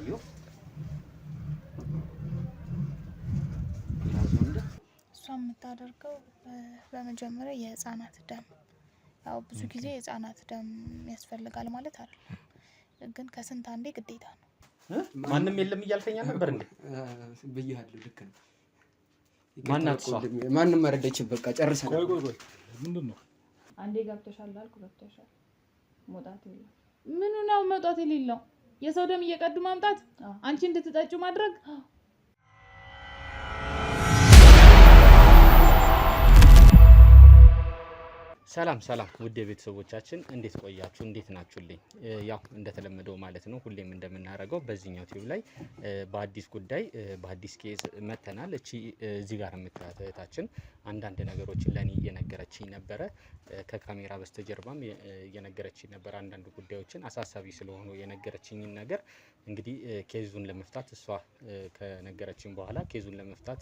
ያሳየው እሷ የምታደርገው በመጀመሪያ የህፃናት ደም ያው ብዙ ጊዜ የህፃናት ደም ያስፈልጋል ማለት አይደለም፣ ግን ከስንት አንዴ ግዴታ ነው። ማንም የለም እያልከኛ ነበር እንዴ? ብያለሁ። ልክ ነው። ማናት እሷ? ማንም አረደችም። በቃ ጨርሰናል። ቆይ ምንድነው? አንዴ ገብተሻል አልኩ፣ ገብተሻል። መውጣት የለም። ምኑ ነው መውጣት የሌለው? የሰው ደም እየቀዱ ማምጣት፣ አንቺ እንድትጠጪ ማድረግ። ሰላም ውድ ቤተሰቦቻችን እንዴት ቆያችሁ? እንዴት ናችሁልኝ? ያው እንደተለመደው ማለት ነው ሁሌም እንደምናደርገው በዚህኛው ቲቪ ላይ በአዲስ ጉዳይ በአዲስ ኬዝ መተናል። እዚህ ጋር የምታዩት እህታችን አንዳንድ ነገሮችን ለኔ እየነገረችኝ ነበረ። ከካሜራ በስተጀርባም እየነገረችኝ ነበር። አንዳንድ ጉዳዮችን አሳሳቢ ስለሆኑ የነገረችኝን ነገር እንግዲህ ኬዙን ለመፍታት እሷ ከነገረችኝ በኋላ ኬዙን ለመፍታት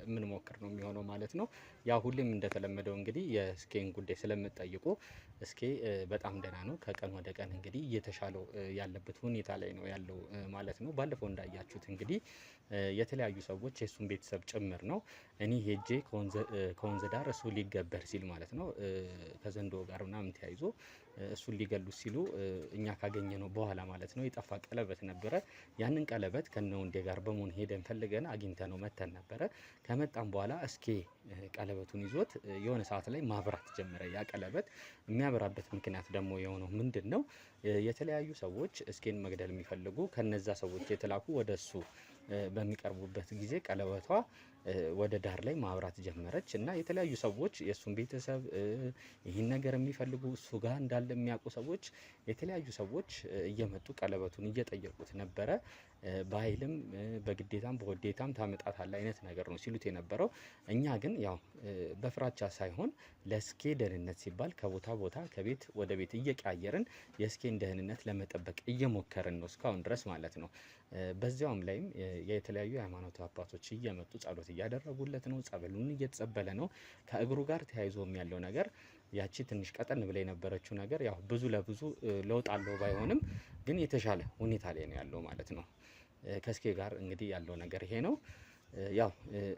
የምንሞክር ነው የሚሆነው ማለት ነው። ያው ሁሌም እንደተለመደው እንግዲህ የስኬን ጉዳይ ስለምጠይቁ እስኬ በጣም ደህና ነው። ከቀን ወደ ቀን እንግዲህ እየተሻለው ያለበት ሁኔታ ላይ ነው ያለው ማለት ነው። ባለፈው እንዳያችሁት እንግዲህ የተለያዩ ሰዎች የሱን ቤተሰብ ጭምር ነው እኔ ሄጄ ከወንዝ ዳር እሱ ሊገበር ሲል ማለት ነው ከዘንዶ ጋር ምናምን ተያይዞ እሱን ሊገሉት ሲሉ እኛ ካገኘ ነው በኋላ ማለት ነው የጠፋ ቀለበት ነበረ። ያንን ቀለበት ከነወንዴ ጋር በመሆን ሄደን ፈልገን አግኝተ ነው መተን ነበረ። ከመጣም በኋላ እስኬ ቀለበቱን ይዞት የሆነ ሰዓት ላይ ማብራት ጀመረ። ያ ቀለበት የሚያበራበት ምክንያት ደግሞ የሆነው ምንድን ነው? የተለያዩ ሰዎች እስኬን መግደል የሚፈልጉ ከነዛ ሰዎች የተላኩ ወደ እሱ በሚቀርቡበት ጊዜ ቀለበቷ ወደ ዳር ላይ ማብራት ጀመረች እና የተለያዩ ሰዎች የሱን ቤተሰብ ይህን ነገር የሚፈልጉ እሱ ጋር እንዳለ የሚያውቁ ሰዎች የተለያዩ ሰዎች እየመጡ ቀለበቱን እየጠየቁት ነበረ። በኃይልም በግዴታም በውዴታም ታመጣታል አይነት ነገር ነው ሲሉት የነበረው። እኛ ግን ያው በፍራቻ ሳይሆን ለስኬ ደህንነት ሲባል ከቦታ ቦታ ከቤት ወደ ቤት እየቀያየርን የስኬን ደህንነት ለመጠበቅ እየሞከርን ነው እስካሁን ድረስ ማለት ነው። በዚያውም ላይም የተለያዩ የሃይማኖት አባቶች እየመጡ ጸሎት እያደረጉለት ነው። ጸበሉን እየተጸበለ ነው። ከእግሩ ጋር ተያይዞም ያለው ነገር ያቺ ትንሽ ቀጠን ብላ የነበረችው ነገር ያው ብዙ ለብዙ ለውጥ አለው ባይሆንም ግን የተሻለ ሁኔታ ላይ ነው ያለው ማለት ነው። ከስኬ ጋር እንግዲህ ያለው ነገር ይሄ ነው። ያው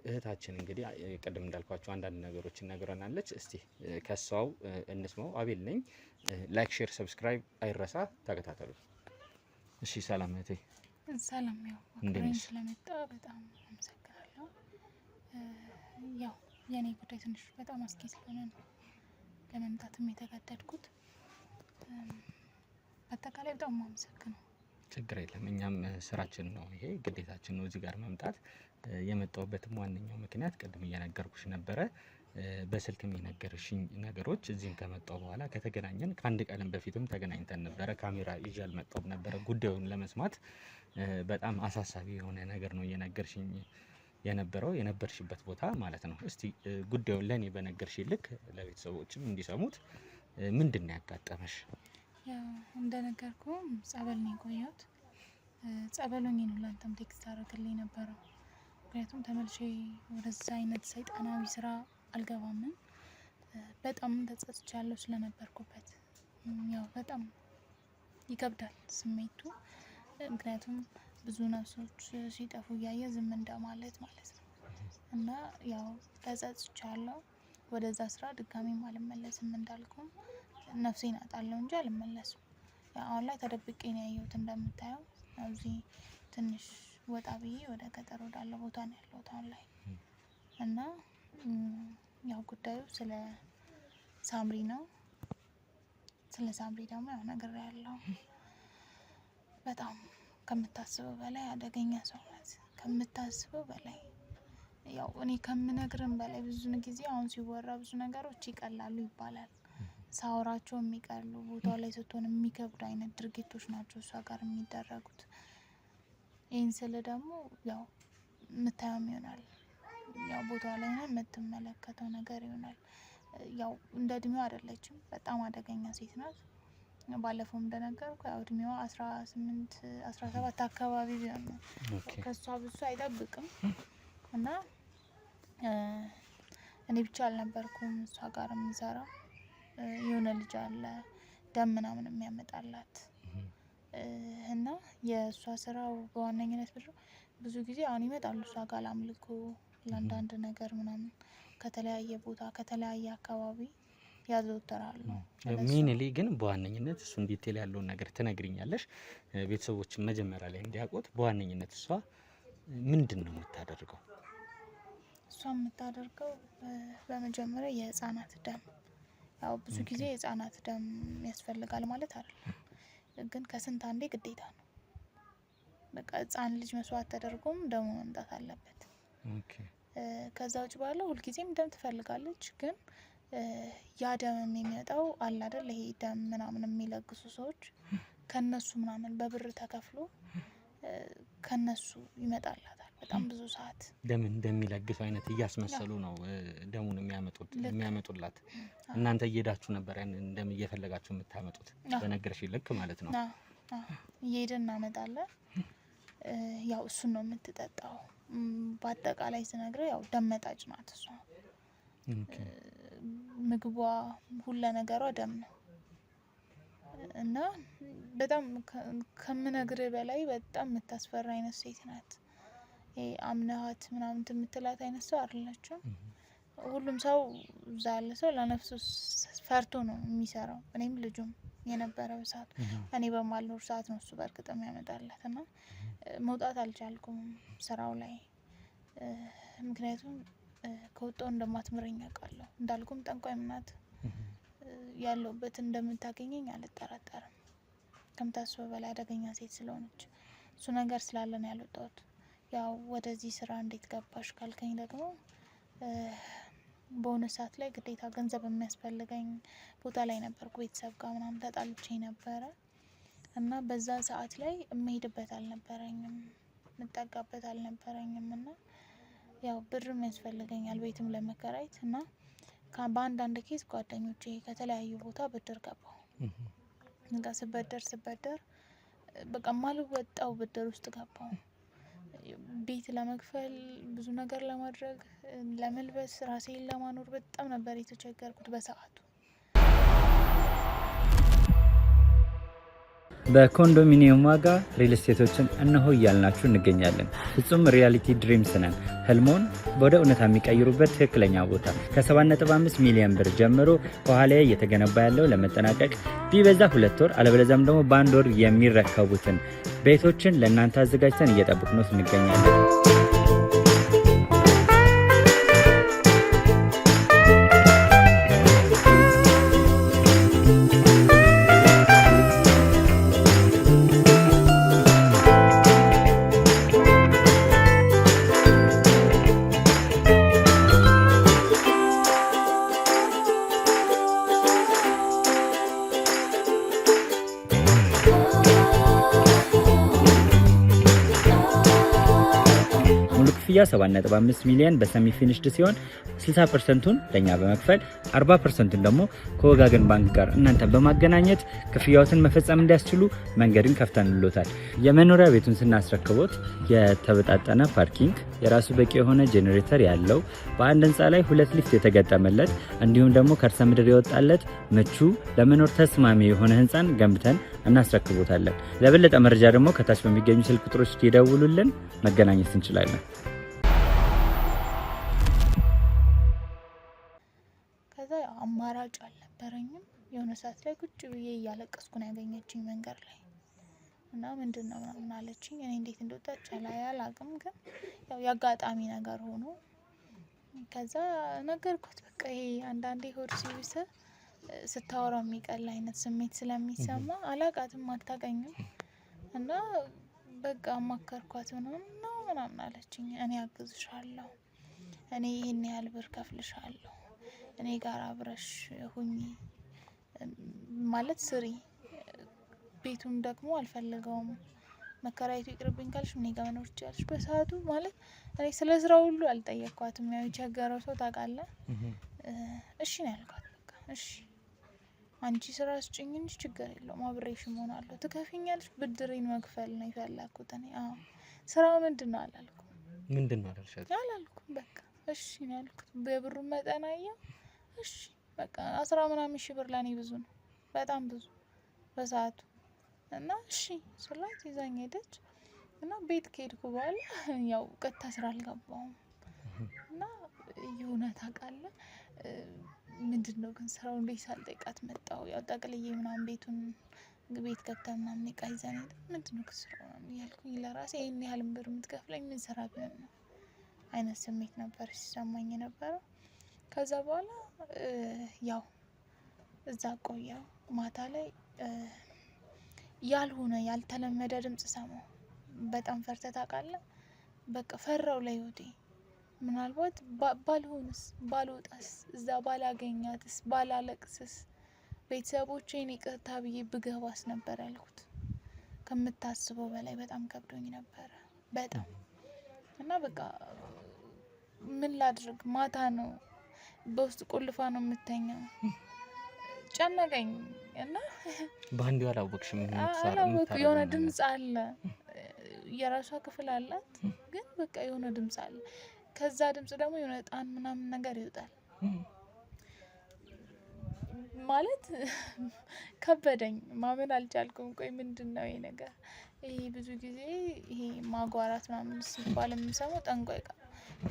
እህታችን እንግዲህ ቅድም እንዳልኳችሁ አንዳንድ ነገሮችን ነግረናለች። እስቲ ከሷው እንስማው። አቤል ነኝ። ላይክ፣ ሼር፣ ሰብስክራይብ አይረሳ። ተከታተሉ። እሺ ሰላም እህቴ። ሰላም። ያው አክብረኝ ስለመጣ በጣም አመሰግናለሁ። ያው የኔ ጉዳይ ትንሽ በጣም አስጊ ስለሆነ ነው ለመምጣትም የተገደድኩት። በአጠቃላይ በጣም አመሰግናለሁ። ችግር የለም። እኛም ስራችን ነው ይሄ፣ ግዴታችን ነው እዚህ ጋር መምጣት። የመጣሁበትም ዋነኛው ምክንያት ቅድም እየነገርኩሽ ነበረ። በስልክም የነገርሽኝ ነገሮች እዚህም ከመጣሁ በኋላ ከተገናኘን ከአንድ ቀንም በፊትም ተገናኝተን ነበረ። ካሜራ ይዤ አልመጣሁም ነበረ ጉዳዩን ለመስማት። በጣም አሳሳቢ የሆነ ነገር ነው እየነገርሽኝ የነበረው የነበርሽበት ቦታ ማለት ነው። እስቲ ጉዳዩን ለኔ በነገርሽ ልክ ለቤተሰቦችም እንዲሰሙት ምንድን ነው ያጋጠመሽ? ያው እንደነገርኩ ጸበል ነው የቆየሁት። ጸበሉኝ ነው ላንተም ቴክስት አደረግልኝ ነበረው። ምክንያቱም ተመልሼ ወደዛ አይነት ሰይጣናዊ ስራ አልገባም። በጣም ተጸጽቻለሁ ስለነበርኩበት። ያው በጣም ይከብዳል ስሜቱ። ምክንያቱም ብዙ ነፍሶች ሲጠፉ እያየ ዝም እንደማለት ማለት ነው። እና ያው ተጸጽቻለሁ። ወደዛ ስራ ድጋሜም አልመለስም። እንዳልኩም ነፍሴን አጣለሁ እንጂ አልመለስም። አሁን ላይ ተደብቄ ነው ያየሁት። እንደምታየው እዚህ ትንሽ ወጣ ብዬ ወደ ገጠር ወዳለ ቦታ ነው ያለሁት አሁን ላይ። እና ያው ጉዳዩ ስለ ሳምሪ ነው። ስለ ሳምሪ ደግሞ ያው ነገር ያለው በጣም ከምታስበው በላይ አደገኛ ሰው ናት። ከምታስበው በላይ ያው እኔ ከምነግርም በላይ ብዙ ጊዜ አሁን ሲወራ ብዙ ነገሮች ይቀላሉ ይባላል። ሳወራቸው የሚቀሉ ቦታው ላይ ስትሆን የሚከብዱ አይነት ድርጊቶች ናቸው እሷ ጋር የሚደረጉት። ይህን ስል ደግሞ ያው የምታየም ይሆናል፣ ያው ቦታው ላይ ነው የምትመለከተው ነገር ይሆናል። ያው እንደ እድሜዋ አይደለችም፣ በጣም አደገኛ ሴት ናት። ባለፈው እንደነገርኩ ያው እድሜዋ 18 17 አካባቢ ቢሆን ነው። ከሷ ብዙ አይጠብቅም። እና እኔ ብቻ አልነበርኩም እሷ ጋር የምሰራው። የሆነ ልጅ አለ ደም ምናምን የሚያመጣላት እና የእሷ ስራው በዋነኝነት ብዙ ጊዜ አሁን ይመጣሉ እሷ ጋር ላምልኮ ለአንዳንድ ነገር ምናምን ከተለያየ ቦታ ከተለያየ አካባቢ ያዘወተራሉ። ሜንሊ ግን በዋነኝነት እሱን ዲቴል ያለውን ነገር ትነግሪኛለሽ። ቤተሰቦችን መጀመሪያ ላይ እንዲያውቁት በዋነኝነት እሷ ምንድን ነው የምታደርገው? እሷ የምታደርገው በመጀመሪያ የህፃናት ደም፣ ያው ብዙ ጊዜ የህፃናት ደም ያስፈልጋል ማለት አይደለም፣ ግን ከስንት አንዴ ግዴታ ነው። በቃ ህፃን ልጅ መስዋዕት ተደርጎም ደሙ መምጣት አለበት። ከዛ ውጭ ባለው ሁልጊዜም ደም ትፈልጋለች። ግን ያ ደም የሚመጣው አለ አይደል፣ ይሄ ደም ምናምን የሚለግሱ ሰዎች ከነሱ ምናምን በብር ተከፍሎ ከነሱ ይመጣላታል። በጣም ብዙ ሰዓት ደም እንደሚለግሱ አይነት እያስመሰሉ ነው ደሙን የሚያመጡላት። እናንተ እየሄዳችሁ ነበር ያን ደም እየፈለጋችሁ የምታመጡት በነገርሽ ልክ ማለት ነው? እየሄድን እናመጣለን። ያው እሱን ነው የምትጠጣው። በአጠቃላይ ስነግረ ያው ደም መጣጭ ናት እሷ። ምግቧ ሁሉ ነገሯ ደም ነው እና በጣም ከምነግርህ በላይ በጣም የምታስፈራ አይነት ሴት ናት። አምነሃት ምናምን የምትላት አይነት ሰው አይደለችም። ሁሉም ሰው እዛ ያለ ሰው ለነፍሱ ፈርቶ ነው የሚሰራው። እኔም ልጁም የነበረው ሰዓት እኔ በማልኖር ሰዓት ነው እሱ በእርግጥም ያመጣላት እና መውጣት አልቻልኩም ስራው ላይ። ምክንያቱም ከወጣው እንደማትምረኝ አውቃለሁ። እንዳልኩም ጠንቋይም ናት። ያለውበትን እንደምታገኘኝ አልጠራጠርም። ከምታስበው በላይ አደገኛ ሴት ስለሆነች እሱ ነገር ስላለ ነው ያልወጣሁት። ያው ወደዚህ ስራ እንዴት ገባሽ ካልከኝ ደግሞ በሆነ ሰዓት ላይ ግዴታ ገንዘብ የሚያስፈልገኝ ቦታ ላይ ነበርኩ። ቤተሰብ ጋር ምናምን ተጣልቼ ነበረ እና በዛ ሰዓት ላይ የምሄድበት አልነበረኝም፣ የምጠጋበት አልነበረኝም እና ያው ብርም ያስፈልገኛል ቤትም ለመከራየት እና በአንዳንድ ኬዝ ጓደኞቼ ከተለያዩ ቦታ ብድር ገባሁ። እንጋ ስበደር በቃ ማልወጣው ብድር ውስጥ ገባሁ። ቤት ለመክፈል ብዙ ነገር ለማድረግ ለመልበስ ራሴን ለማኖር በጣም ነበር የተቸገርኩት በሰዓቱ። በኮንዶሚኒየም ዋጋ ሪል ስቴቶችን እነሆ እያልናችሁ እንገኛለን። ፍጹም ሪያሊቲ ድሪምስ ነን። ህልሞን ወደ እውነታ የሚቀይሩበት ትክክለኛ ቦታ ከ7.5 ሚሊዮን ብር ጀምሮ ከኋላ እየተገነባ ያለው ለመጠናቀቅ ቢበዛ 2 ወር አለበለዚያም ደግሞ በ1 ወር የሚረከቡትን ቤቶችን ለእናንተ አዘጋጅተን እየጠበቅን እንገኛለን። ክፍያ 7.5 ሚሊዮን በሰሚ ፊኒሽድ ሲሆን 60%ቱን ለኛ በመክፈል 40%ቱን ደግሞ ከወጋገን ባንክ ጋር እናንተ በማገናኘት ክፍያዎትን መፈጸም እንዲያስችሉ መንገድን ከፍተንልዎታል። የመኖሪያ ቤቱን ስናስረክቦት የተበጣጠነ ፓርኪንግ፣ የራሱ በቂ የሆነ ጄኔሬተር ያለው በአንድ ህንፃ ላይ 2 ሊፍት የተገጠመለት እንዲሁም ደግሞ ከርሰ ምድር የወጣለት ምቹ ለመኖር ተስማሚ የሆነ ህንፃን ገንብተን እናስረክቦታለን። ለበለጠ መረጃ ደግሞ ከታች በሚገኙ ስልክ ቁጥሮች ይደውሉልን፣ መገናኘት እንችላለን። ከዛ አማራጭ አልነበረኝም። የሆነ ሰዓት ላይ ቁጭ ብዬ እያለቀስኩ ነው ያገኘችኝ መንገድ ላይ እና ምንድነው ምናምን አለችኝ። እኔ እንዴት እንደወጣች አላውቅም፣ ግን ያው ያጋጣሚ ነገር ሆኖ ከዛ ነገርኩት። በቃ ይሄ አንዳንዴ ሆድ ሲብስ ስታወራው የሚቀል አይነት ስሜት ስለሚሰማ አላቃትም፣ አታውቀኝም እና በቃ አማከርኳት ምናምን አለችኝ። እኔ አግዝሻለሁ፣ እኔ ይሄን ያህል ብር ከፍልሻለሁ፣ እኔ ጋር አብረሽ ሁኚ ማለት ስሪ፣ ቤቱን ደግሞ አልፈልገውም፣ መከራየቱ ይቅርብኝ ካልሽ እኔ ጋር መኖር ትችያለሽ። በሰዓቱ ማለት እኔ ስለ ስራው ሁሉ አልጠየቅኳትም። ያው የቸገረው ሰው ታውቃለህ። እሺ ነው ያልኳት። በቃ እሺ አንቺ ስራ ስጭኝ እንጂ ችግር የለውም አብሬሽ እሆናለሁ። ትከፊኛለሽ? ብድሬን መክፈል ነው የፈለኩት እኔ። አዎ ስራው ምንድን ነው አላልኩም። ምንድን ነው አላልሻት? አላልኩም። በቃ እሺ ነው ያልኩት። በብሩን መጠን አየሁ። እሺ በቃ 10 ምናምን ሺህ ብር ለኔ ብዙ ነው፣ በጣም ብዙ በሰዓቱ እና እሺ ስላት ይዛኝ ሄደች እና ቤት ከሄድኩ በኋላ ያው ቀጥታ ስራ አልገባሁም እና የሆነ ታውቃለህ ምንድነው ግን ስራው እንዴት ሳልጠይቃት መጣሁ። ያው ጠቅልዬ ምናምን ቤቱን ቤት ገብተን ምናምን እቃ ይዘን ሄደን ምንድነው ስራው ምናምን እያልኩኝ ለራሴ ይሄን ያህል ብር የምትከፍለኝ ምን ስራ ቢሆን ነው አይነት ስሜት ነበር ሲሰማኝ የነበረው። ከዛ በኋላ ያው እዛ ቆየሁ። ማታ ላይ ያልሆነ ያልተለመደ ድምጽ ሰማሁ። በጣም ፈርተህ ታውቃለህ? በቃ ፈራው ለህይወቴ። ምናልባት ባልሆንስ ባልወጣስ እዛ ባላገኛትስ ባላለቅስስ ቤተሰቦቼን ይቅርታ ብዬ ብገባስ ነበር ያልኩት። ከምታስበው በላይ በጣም ከብዶኝ ነበረ በጣም እና በቃ ምን ላድርግ ማታ ነው በውስጥ ቆልፋ ነው የምተኛው። ጨነቀኝ እና በአንዴ አላወቅሽም? አላወቅኩ የሆነ ድምጽ አለ የራሷ ክፍል አላት ግን በቃ የሆነ ድምጽ አለ። ከዛ ድምጽ ደግሞ የሆነ እጣን ምናምን ነገር ይወጣል ማለት ከበደኝ ማመን አልቻልኩም። ቆይ ምንድነው ይሄ ነገር? ይሄ ብዙ ጊዜ ይሄ ማጓራት ምናምን ሲባል የምሰማው ጠንቋይ ጋር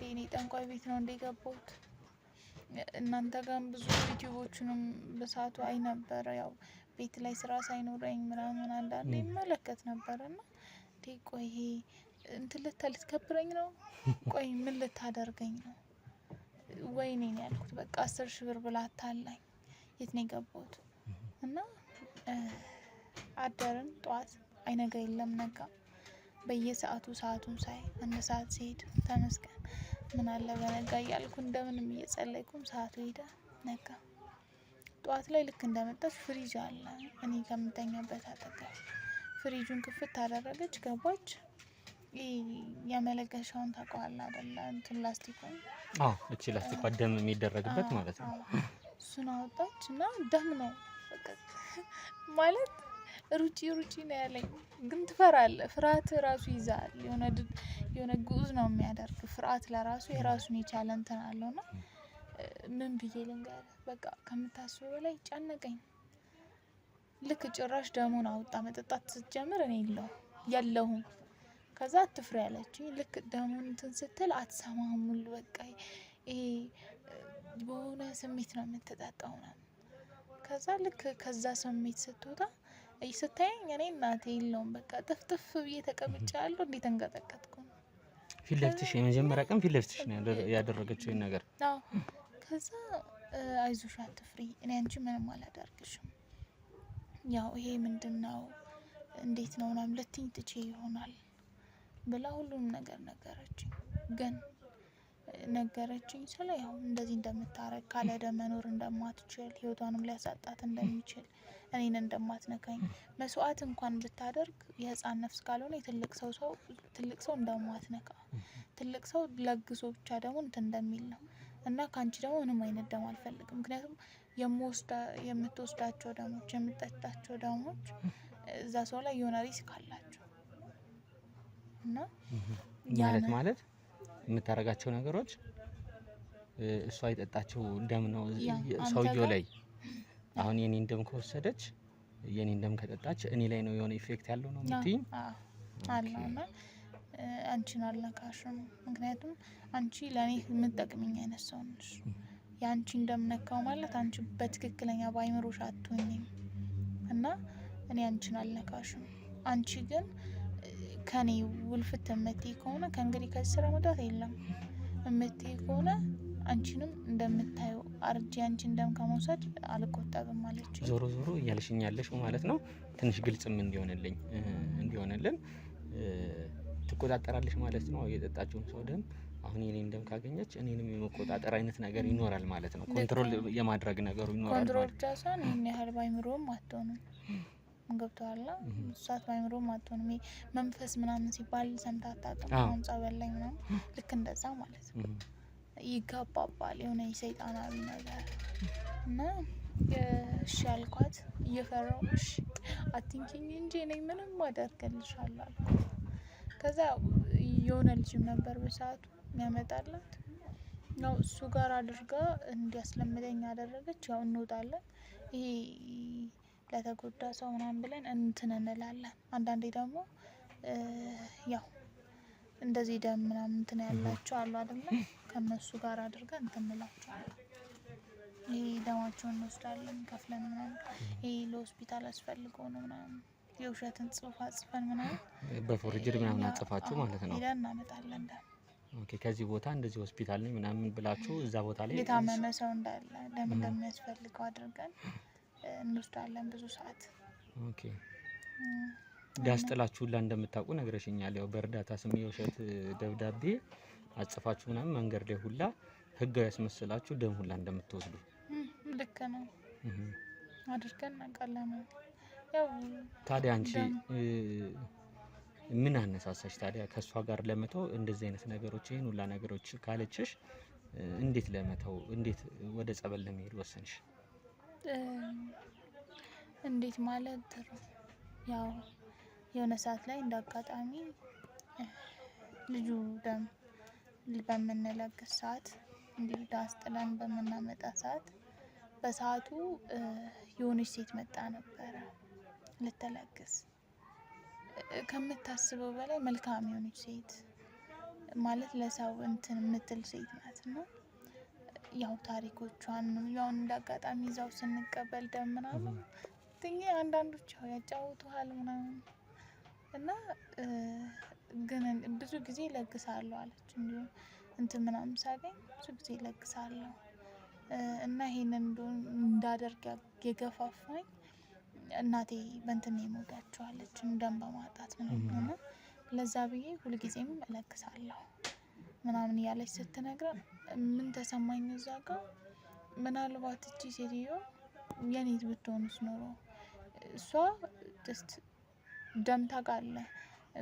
እኔ ጠንቋይ ቤት ነው እንደገባሁት። እናንተ ጋርም ብዙ ዩቲዩቦቹንም በሰዓቱ አይ ነበር ያው ቤት ላይ ስራ ሳይኖረኝ ምናምን አንዳንዴ ይመለከት ነበርና ቆይ ይሄ እንትን ልትከብረኝ ነው? ቆይ ምን ልታደርገኝ ነው? ወይኔ ነው ያልኩት። በቃ 10,000 ብር ብላ አታላኝ የት ነው የገባሁት? እና አደርን ጠዋት አይነጋ የለም ነጋ። በየሰዓቱ ሰዓቱን ሳይ አንድ ሰዓት ሲሄድ ተመስገን ምን አለ በነጋ እያልኩ እንደምንም እየጸለይኩም ሰዓቱ ሄደ ነጋ። ጠዋት ላይ ልክ እንደመጣች ፍሪጅ አለ እኔ ከምተኛበት አጠገብ ፍሪጁን ክፍት አደረገች ገባች። የመለገሻውን ታውቀዋለህ አይደለ? እንትን ላስቲኩን እቺ ላስቲኳ ደም የሚደረግበት ማለት ነው። እሱን አወጣች እና ደም ነው በቃ ማለት ሩጪ ነው ያለኝ። ግን ትፈራለህ። ፍርሃት ራሱ ይዛል። የሆነ ጉዝ ነው የሚያደርግ ፍርሃት ለራሱ የራሱን የቻለ እንትን አለውና ምን ብዬ ልንገርህ በቃ ከምታስበው በላይ ጨነቀኝ። ልክ ጭራሽ ደሙን አወጣ መጠጣት ስትጀምር እኔ የለሁም። ከዛ አትፍሪ ያለችኝ። ልክ ደሙን እንትን ስትል አትሰማም ሁሉ በቃ ይሄ በሆነ ስሜት ነው የምትጠጣው ምናምን። ከዛ ልክ ከዛ ስሜት ስትወጣ ስታየኝ እኔ እናቴ የለውም በቃ ጥፍጥፍ ብዬ ተቀምጫለሁ። እንዴት ተንቀጠቀጥኩ። ፊት ለፊትሽ የመጀመሪያ ቀን ፊት ለፊትሽ ነው ያደረገችው ይሄን ነገር። ከዛ አይዞሽ አትፍሪ እኔ አንቺ ምንም አላደርግሽም። ያው ይሄ ምንድነው እንዴት ነው ምናምን ልትይኝ ትቼ ይሆናል ብላ ሁሉም ነገር ነገረችኝ። ግን ነገረችኝ ስለ ያው እንደዚህ እንደምታረግ ካለ ደም መኖር እንደማትችል ህይወቷንም ሊያሳጣት እንደሚችል እኔን እንደማትነካኝ መስዋዕት እንኳን ብታደርግ የህፃን ነፍስ ካልሆነ የትልቅ ሰው እንደማትነካ ትልቅ ሰው ለግሶ ብቻ ደግሞ እንትን እንደሚል ነው። እና ካንቺ ደግሞ ምንም አይነት ደም አልፈልግም። ምክንያቱም የምትወስዳቸው ደሞች የምትጠጣቸው ደሞች እዛ ሰው ላይ የሆነ ሪስክ አላቸው። እና ማለት የምታረጋቸው ነገሮች እሷ የጠጣቸው ደም ነው ሰውየው ላይ። አሁን የኔን ደም ከወሰደች የኔን ደም ከጠጣች እኔ ላይ ነው የሆነ ኢፌክት ያለው ነው የምትይኝ? አለውና አንቺን አልነካሽም። ምክንያቱም አንቺ ለኔ የምትጠቅሚኝ አይነት ሰው ነሽ። ያንቺን ደም ነካው ማለት አንቺ በትክክለኛ ባይምሮሽ አትሆኝም። እና እኔ አንቺን አልነካሽም። አንቺ ግን ከኔ ውልፍት የምትይ ከሆነ ከእንግዲህ ከዚህ ስራ መውጣት የለም የምትይ ከሆነ አንቺንም እንደምታየው አርጂ አንቺን ደም ከመውሰድ አልቆጠብም አለች። ዞሮ እያልሽኝ ያለሽ ማለት ነው ትንሽ ግልጽም እንዲሆንልን ትቆጣጠራለሽ ማለት ነው። የጠጣችውን ሰው ደም አሁን የኔን ደም ካገኘች እኔንም የመቆጣጠር አይነት ነገር ይኖራል ማለት ነው። ኮንትሮል የማድረግ ነገሩ ይኖራል። ኮንትሮል ብቻ ሳይሆን ይሄን ያህል ባይምሮም አትሆንም። ገብቶሃል? እሷት ባይምሮም አትሆንም። መንፈስ ምናምን ሲባል ሰምተህ አታውቅም? አሁን ጸበል ላይ ምናምን ልክ እንደዛ ማለት ነው። ይጋባባል የሆነ የሰይጣናዊ ነገር እና እሺ አልኳት እየፈራሁ። እሺ አትንኪኝ እንጂ እኔ ምንም አደርግልሻለሁ አልኳት። ከዛ የሆነ ልጅም ነበር በሰዓቱ የሚያመጣላት ያው እሱ ጋር አድርጋ እንዲያስለምደኝ አደረገች። ያው እንወጣለን። ይሄ ለተጎዳ ሰው ምናምን ብለን እንትን እንላለን። አንዳንዴ ደግሞ ያው እንደዚህ ደም ምናምን እንትን ያላቸው አሉ አይደለ? ከነሱ ጋር አድርገን እንትን እንላቸዋለን። ይሄ ደማቸውን እንወስዳለን ከፍለን ምናምን ይሄ ለሆስፒታል አስፈልጎ ነው ምናምን የውሸትን ጽሁፍ አጽፈን ምናምን በፎርጅሪ ምናምን አጽፋችሁ ማለት ነው ሄደን እናመጣለን ደም። ኦኬ ከዚህ ቦታ እንደዚህ ሆስፒታል ነው ምናምን ብላችሁ እዛ ቦታ ላይ የታመመ ሰው እንዳለ ደም እንደሚያስፈልገው አድርገን እንወስዳለን ብዙ ሰዓት። ኦኬ ዳስጥላችሁ ሁላ እንደምታውቁ ነግረሽኛል። ያው በእርዳታ ስም የውሸት ደብዳቤ አጽፋችሁ ምናምን መንገድ ላይ ሁላ ህጋዊ ያስመስላችሁ ደም ሁላ እንደምትወስዱ ልክ ነው አድርገን እናውቃለን። ያው ታዲያ አንቺ ምን አነሳሳሽ ታዲያ ከሷ ጋር ለመተው እንደዚህ አይነት ነገሮች ይሄን ሁላ ነገሮች ካለችሽ እንዴት ለመተው እንዴት ወደ ጸበል ለመሄድ ወሰንሽ? እንዴት ማለት ያው የሆነ ሰዓት ላይ እንዳጋጣሚ ልጁ ደም በምንለግስ ሰዓት እንዲሁ ዳስጥለን በምናመጣ ሰዓት በሰዓቱ የሆነች ሴት መጣ ነበረ ልትለግስ። ከምታስበው በላይ መልካም የሆነች ሴት ማለት ለሰው እንትን የምትል ሴት ናት። እና ያው ታሪኮቿን ያው እንዳጋጣሚ ይዛው ስንቀበል ደም ምናምን ትኝ አንዳንዶች ያጫውቱሃል ምናምን እና ግን ብዙ ጊዜ ለግሳለሁ አለች። እንዲሁ እንትን ምናምን ሳገኝ ብዙ ጊዜ ለግሳለሁ እና ይሄንን እንዳደርግ የገፋፋኝ እናቴ በእንትን የሞታችኋለች ደም በማጣት ምናምን እና ለዛ ብዬ ሁልጊዜም እለግሳለሁ ምናምን እያለች ስትነግረን ምን ተሰማኝ እዛ ጋር ምናልባት እቺ ሴትዮ የኔት ብትሆንስ ኖሮ እሷ ጀስት ደም ታውቃለህ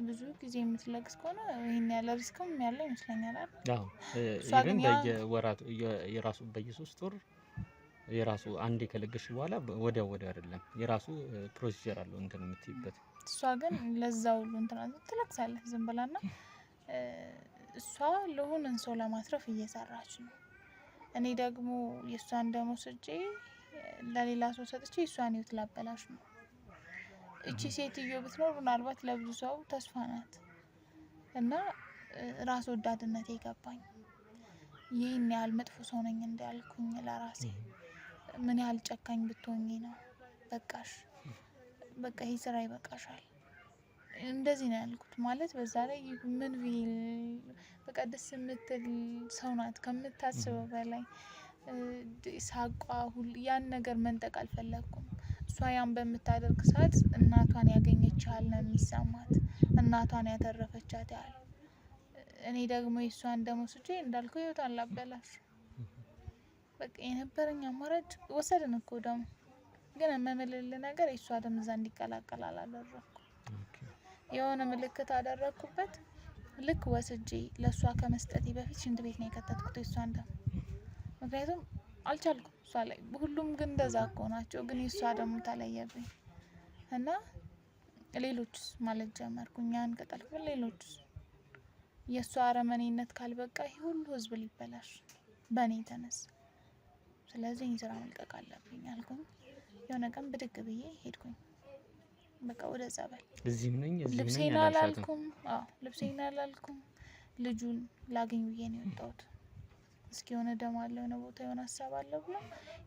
ብዙ ጊዜ የምትለግስ ከሆነ ይሄን ያለ ሪስክም ያለ ይመስለኛል አይደል? አዎ ግን በየወራቱ የራሱ በየ3 ወር የራሱ አንዴ ከለገሽ በኋላ ወዲያው አይደለም የራሱ ፕሮሲጀር አለው እንትን የምትይበት። እሷ ግን ለዛው ሁሉ እንትን ትለግሳለች ዝም ብላና እሷ ለሆነን ሰው ለማትረፍ እየሰራች ነው። እኔ ደግሞ የእሷን ደም ወስጄ ለሌላ ሰው ሰጥቼ እሷን ህይወት ላበላሽ ነው። እቺ ሴትዮ ብትኖር ምናልባት ለብዙ ሰው ተስፋ ናት እና ራስ ወዳድነት ይገባኝ። ይህን ያህል መጥፎ ሰው ነኝ እንዳልኩኝ ለራሴ ምን ያህል ጨካኝ ብትሆኚ ነው በቃሽ በቃ ይሄ ስራ ይበቃሻል እንደዚህ ነው ያልኩት። ማለት በዛ ላይ ምን ቢል በቃ ደስ የምትል ሰው ናት ከምታስበው በላይ ሳቋ ሁሉ ያን ነገር መንጠቅ አልፈለኩም። እሷ ያን በምታደርግ ሰዓት እናቷን ያገኘች ያህል ነው የሚሰማት እናቷን ያተረፈቻት ያህል። እኔ ደግሞ የእሷን ደም ወስጄ እንዳልኩ ህይወቷን ላበላሽ በቃ የነበረኝ አማራጭ ወሰድን እኮ ደም ግን የምምልል ነገር የእሷ ደም እዛ እንዲቀላቀል አላደረኩም። የሆነ ምልክት አደረኩበት ልክ ወስጄ ለእሷ ከመስጠቴ በፊት ሽንት ቤት ነው የከተትኩት የእሷን ደም ምክንያቱም አልቻልኩም እሷ ላይ ሁሉም ግን እንደዛ እኮ ናቸው ግን የእሷ ደግሞ ተለየብኝ እና ሌሎችስ ማለት ጀመርኩኝ። ያን ቀጠልኩ ሌሎችስ የእሷ አረመኔነት ካልበቃ ይህ ሁሉ ህዝብ ሊበላሽ በእኔ የተነሳ ስለዚህ ይህ ስራ መልቀቅ አለብኝ አልኩኝ። የሆነ ቀን ብድግ ብዬ ሄድኩኝ በቃ ወደ ጸበል። እዚህም ነኝ ልብሴን አላልኩም ልብሴን አላልኩም ልጁን ላገኝ ብዬ ነው የወጣሁት። እስኪ የሆነ ደም አለ የሆነ ቦታ የሆነ ሀሳብ አለ ብሎ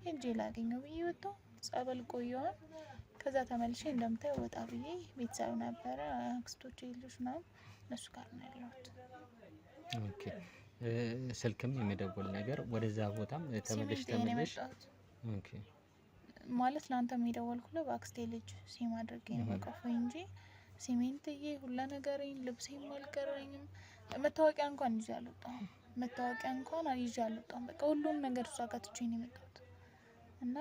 ሄጄ ላገኘው ብዬ ወጣሁ። ጸበል ቆየኋል። ከዛ ተመልሼ እንደምታየው ወጣ ብዬ ቤተሰብ ነበረ አክስቶቼ ልጆች ምናምን እነሱ ጋር ነው ያለሁት። ኦኬ ስልክም የመደወል ነገር ወደዛ ቦታም ተመልሽ ኦኬ ማለት ላንተም የደወልኩልህ በአክስቴ ልጅ ሲም አድርጌ ነው የምቀፈኝ እንጂ ሲሜንትዬ ሁላ ነገሬን ልብሴም አልቀረኝም። መታወቂያ እንኳን ይዤ አልወጣሁም። መታወቂያ እንኳን ይዤ አልወጣሁም። በቃ ሁሉም ነገር እሷ ጋር ትቼ ነው የመጣሁት እና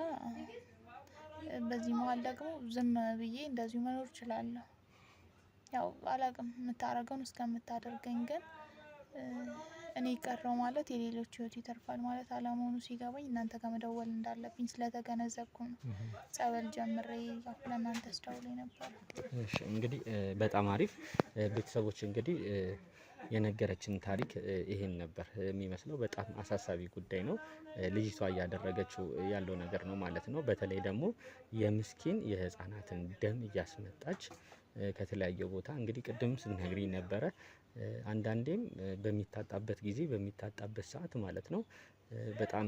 በዚህ መሀል ደግሞ ዝም ብዬ እንደዚሁ መኖር እችላለሁ። ያው አላቅም የምታረገውን እስከምታደርገኝ ግን እኔ ቀረው ማለት የሌሎች ህይወት ይተርፋል ማለት አላመሆኑ ሲገባኝ እናንተ ጋር መደወል እንዳለብኝ ስለተገነዘብኩ ነው ጸበል ጀምሬ ያው ለእናንተ ስደውል ነበር። እሺ እንግዲህ በጣም አሪፍ ቤተሰቦች እንግዲህ የነገረችን ታሪክ ይሄን ነበር የሚመስለው። በጣም አሳሳቢ ጉዳይ ነው ልጅቷ እያደረገችው ያለው ነገር ነው ማለት ነው። በተለይ ደግሞ የምስኪን የህፃናትን ደም እያስመጣች ከተለያየ ቦታ እንግዲህ ቅድም ስነግሪ ነበረ አንዳንዴም በሚታጣበት ጊዜ በሚታጣበት ሰዓት ማለት ነው በጣም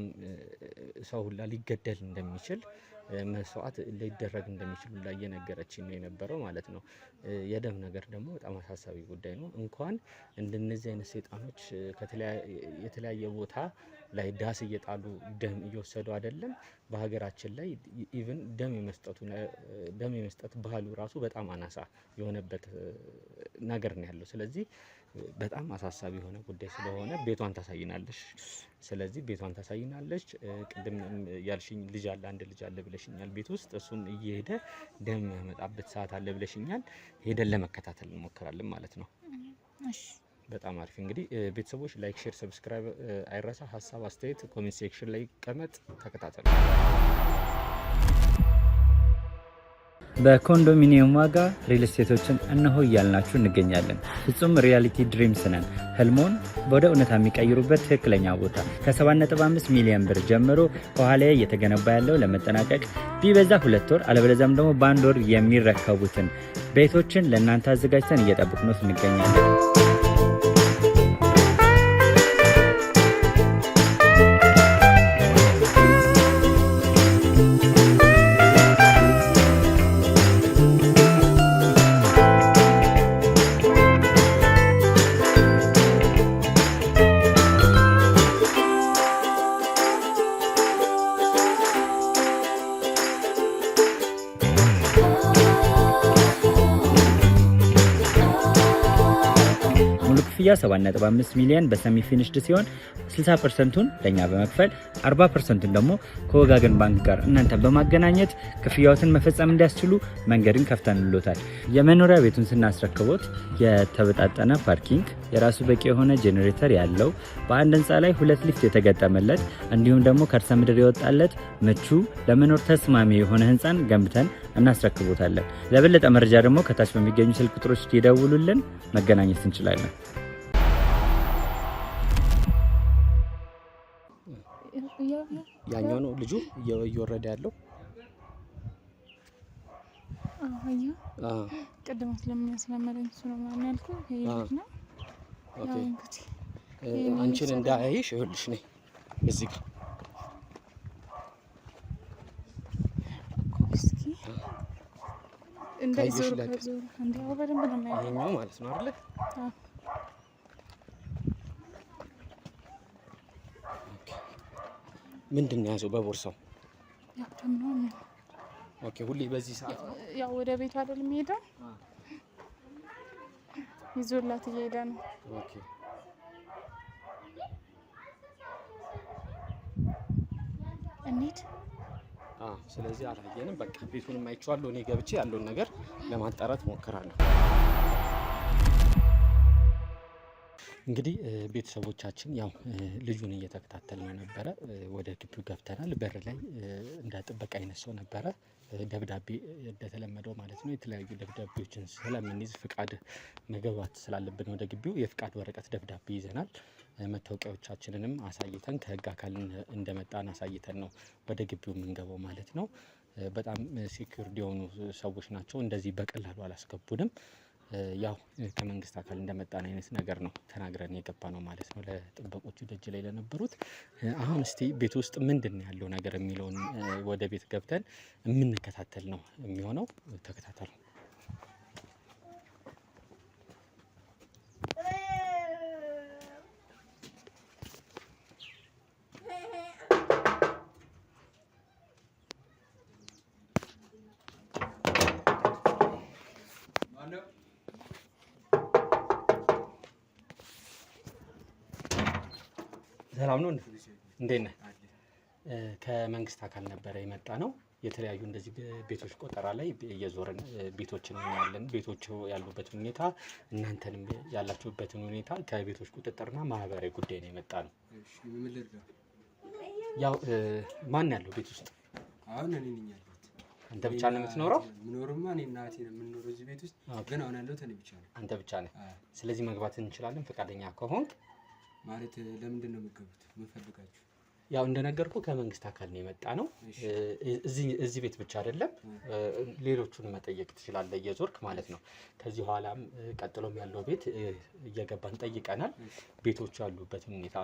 ሰው ሁላ ሊገደል እንደሚችል መስዋዕት ሊደረግ እንደሚችል ሁላ እየነገረችን ነው የነበረው ማለት ነው። የደም ነገር ደግሞ በጣም አሳሳቢ ጉዳይ ነው። እንኳን እንደነዚህ አይነት ሰይጣኖች የተለያየ ቦታ ላይ ዳስ እየጣሉ ደም እየወሰዱ አይደለም በሀገራችን ላይ ኢቭን ደም የመስጠት ባህሉ ራሱ በጣም አናሳ የሆነበት ነገር ነው ያለው። ስለዚህ በጣም አሳሳቢ የሆነ ጉዳይ ስለሆነ ቤቷን ታሳይናለሽ። ስለዚህ ቤቷን ታሳይናለች። ቅድም ያልሽኝ ልጅ አለ አንድ ልጅ አለ ብለሽኛል ቤት ውስጥ እሱም እየሄደ ደም የሚያመጣበት ሰዓት አለ ብለሽኛል። ሄደን ለመከታተል እንሞክራለን ማለት ነው። እሺ በጣም አሪፍ። እንግዲህ ቤተሰቦች ላይክ፣ ሼር፣ ሰብስክራይብ አይረሳ። ሀሳብ አስተያየት ኮሜንት ሴክሽን ላይ ቀመጥ። ተከታተሉ። በኮንዶሚኒየም ዋጋ ሪል ስቴቶችን እነሆ እያልናችሁ እንገኛለን። ፍጹም ሪያሊቲ ድሪምስ ነን። ህልሞን ወደ እውነታ የሚቀይሩበት ትክክለኛ ቦታ ከ7.5 ሚሊዮን ብር ጀምሮ ከኋላ እየተገነባ ያለው ለመጠናቀቅ ቢበዛ 2 ወር አለበለዚያም ደግሞ በ1 ወር የሚረከቡትን ቤቶችን ለእናንተ አዘጋጅተን እየጠበቅነው እንገኛለን። ክፍያ 7.5 ሚሊዮን በሰሚ ፊኒሽድ ሲሆን 60%ቱን ለኛ በመክፈል 40%ቱን ደግሞ ከወጋገን ባንክ ጋር እናንተ በማገናኘት ክፍያዎትን መፈጸም እንዲያስችሉ መንገድን ከፍተንልዎታል። የመኖሪያ ቤቱን ስናስረክቦት የተበጣጠነ ፓርኪንግ፣ የራሱ በቂ የሆነ ጄኔሬተር ያለው በአንድ ህንፃ ላይ 2 ሊፍት የተገጠመለት እንዲሁም ደግሞ ከርሰ ምድር የወጣለት ምቹ ለመኖር ተስማሚ የሆነ ህንፃን ገንብተን እናስረክቦታለን። ለበለጠ መረጃ ደግሞ ከታች በሚገኙ ስልክ ቁጥሮች ይደውሉልን፣ መገናኘት እንችላለን። ያኛው ነው ልጁ እየወረደ ያለው። አያ ቅድም ስለሚያስለመደኝ እሱ ነው ማለት ያልኩ። ይሄ ልጅ ነው። ኦኬ አንቺን እንዳይሽ ይኸውልሽ ነኝ እዚህ ጋር እስኪ እንደዚህ ዞር እንደው በደንብ ነው ማለት ይሄኛው ማለት ነው አይደል? ምንድን ነው ያዘው በቦርሳው? ኦኬ ሁሌ በዚህ ሰዓት ያው ወደ ቤቱ አይደል የሚሄደው? ይዞላት እየሄደ ነው። ኦኬ እንዴት? ስለዚህ አላየንም። በቃ ቤቱንም አይቼዋለሁ። እኔ ገብቼ ያለውን ነገር ለማጣራት ሞክራለሁ። እንግዲህ ቤተሰቦቻችን ያው ልጁን እየተከታተልን ነበረ። ወደ ግቢው ገብተናል። በር ላይ እንደ ጥበቃ አይነት ሰው ነበረ። ደብዳቤ እንደተለመደው ማለት ነው የተለያዩ ደብዳቤዎችን ስለምንይዝ ፍቃድ መግባት ስላለብን ወደ ግቢው የፍቃድ ወረቀት ደብዳቤ ይዘናል። መታወቂያዎቻችንንም አሳይተን ከህግ አካል እንደመጣን አሳይተን ነው ወደ ግቢው የምንገባው ማለት ነው። በጣም ሴኩሪቲ የሆኑ ሰዎች ናቸው። እንደዚህ በቀላሉ አላስገቡንም። ያው ከመንግስት አካል እንደመጣን አይነት ነገር ነው ተናግረን የገባ ነው ማለት ነው ለጥበቆቹ ደጅ ላይ ለነበሩት። አሁን እስቲ ቤት ውስጥ ምንድን ነው ያለው ነገር የሚለውን ወደ ቤት ገብተን የምንከታተል ነው የሚሆነው። ተከታተሉ። ሰላም ነው። እንዴት ነህ? ከመንግስት አካል ነበረ የመጣ ነው። የተለያዩ እንደዚህ ቤቶች ቆጠራ ላይ እየዞርን ቤቶችን እናያለን። ቤቶቹ ያሉበትን ሁኔታ እናንተንም ያላችሁበትን ሁኔታ ከቤቶች ቁጥጥርና ማህበራዊ ጉዳይ ነው የመጣ ነው። ያው ማን ያለው ቤት ውስጥ? አሁን እኔ ነኝ ያለሁት። አንተ ብቻ ነው የምትኖረው? የምኖርማ እኔ እና እህቴ ነው የምንኖረው እዚህ ቤት ውስጥ። ግን አሁን ያለሁት እኔ ብቻ ነኝ። አንተ ብቻ ነህ? ስለዚህ መግባት እንችላለን ፈቃደኛ ከሆንክ። ማለት ለምንድን ነው የምትገቡት? ምን ፈልጋችሁ? ያው እንደነገርኩ ከመንግስት አካል ነው የመጣ ነው። እዚህ ቤት ብቻ አይደለም፣ ሌሎቹን መጠየቅ ትችላለህ እየዞርክ ማለት ነው። ከዚህ ኋላም ቀጥሎም ያለው ቤት እየገባን ጠይቀናል። ቤቶቹ ያሉበትን ሁኔታ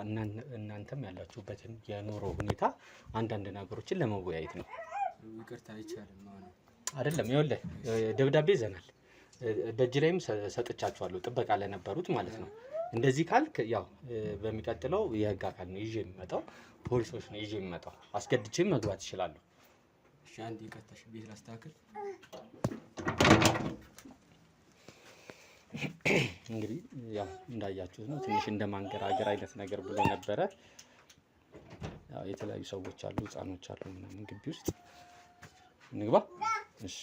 እናንተም ያላችሁበትን የኑሮ ሁኔታ አንዳንድ ነገሮችን ለመወያየት ነው። ይቅርታ አይቻልም ማለት አይደለም። ይኸውልህ ደብዳቤ ይዘናል፣ ደጅ ላይም ሰጥቻችኋለሁ፣ ጥበቃ ለነበሩት ማለት ነው። እንደዚህ ካልክ ያው በሚቀጥለው የህግ አካል ነው ይዤ የሚመጣው፣ ፖሊሶች ነው ይዤ የሚመጣው። አስገድቼም መግባት ይችላሉ። እሺ አንድ ይቀጣሽ ቤት ላስተካክል። እንግዲህ ያው እንዳያችሁት ነው፣ ትንሽ እንደ ማንገራገር አይነት ነገር ብሎ ነበረ። ያው የተለያዩ ሰዎች አሉ፣ ህፃኖች አሉ ምናምን ግቢ ውስጥ። እንግባ። እሺ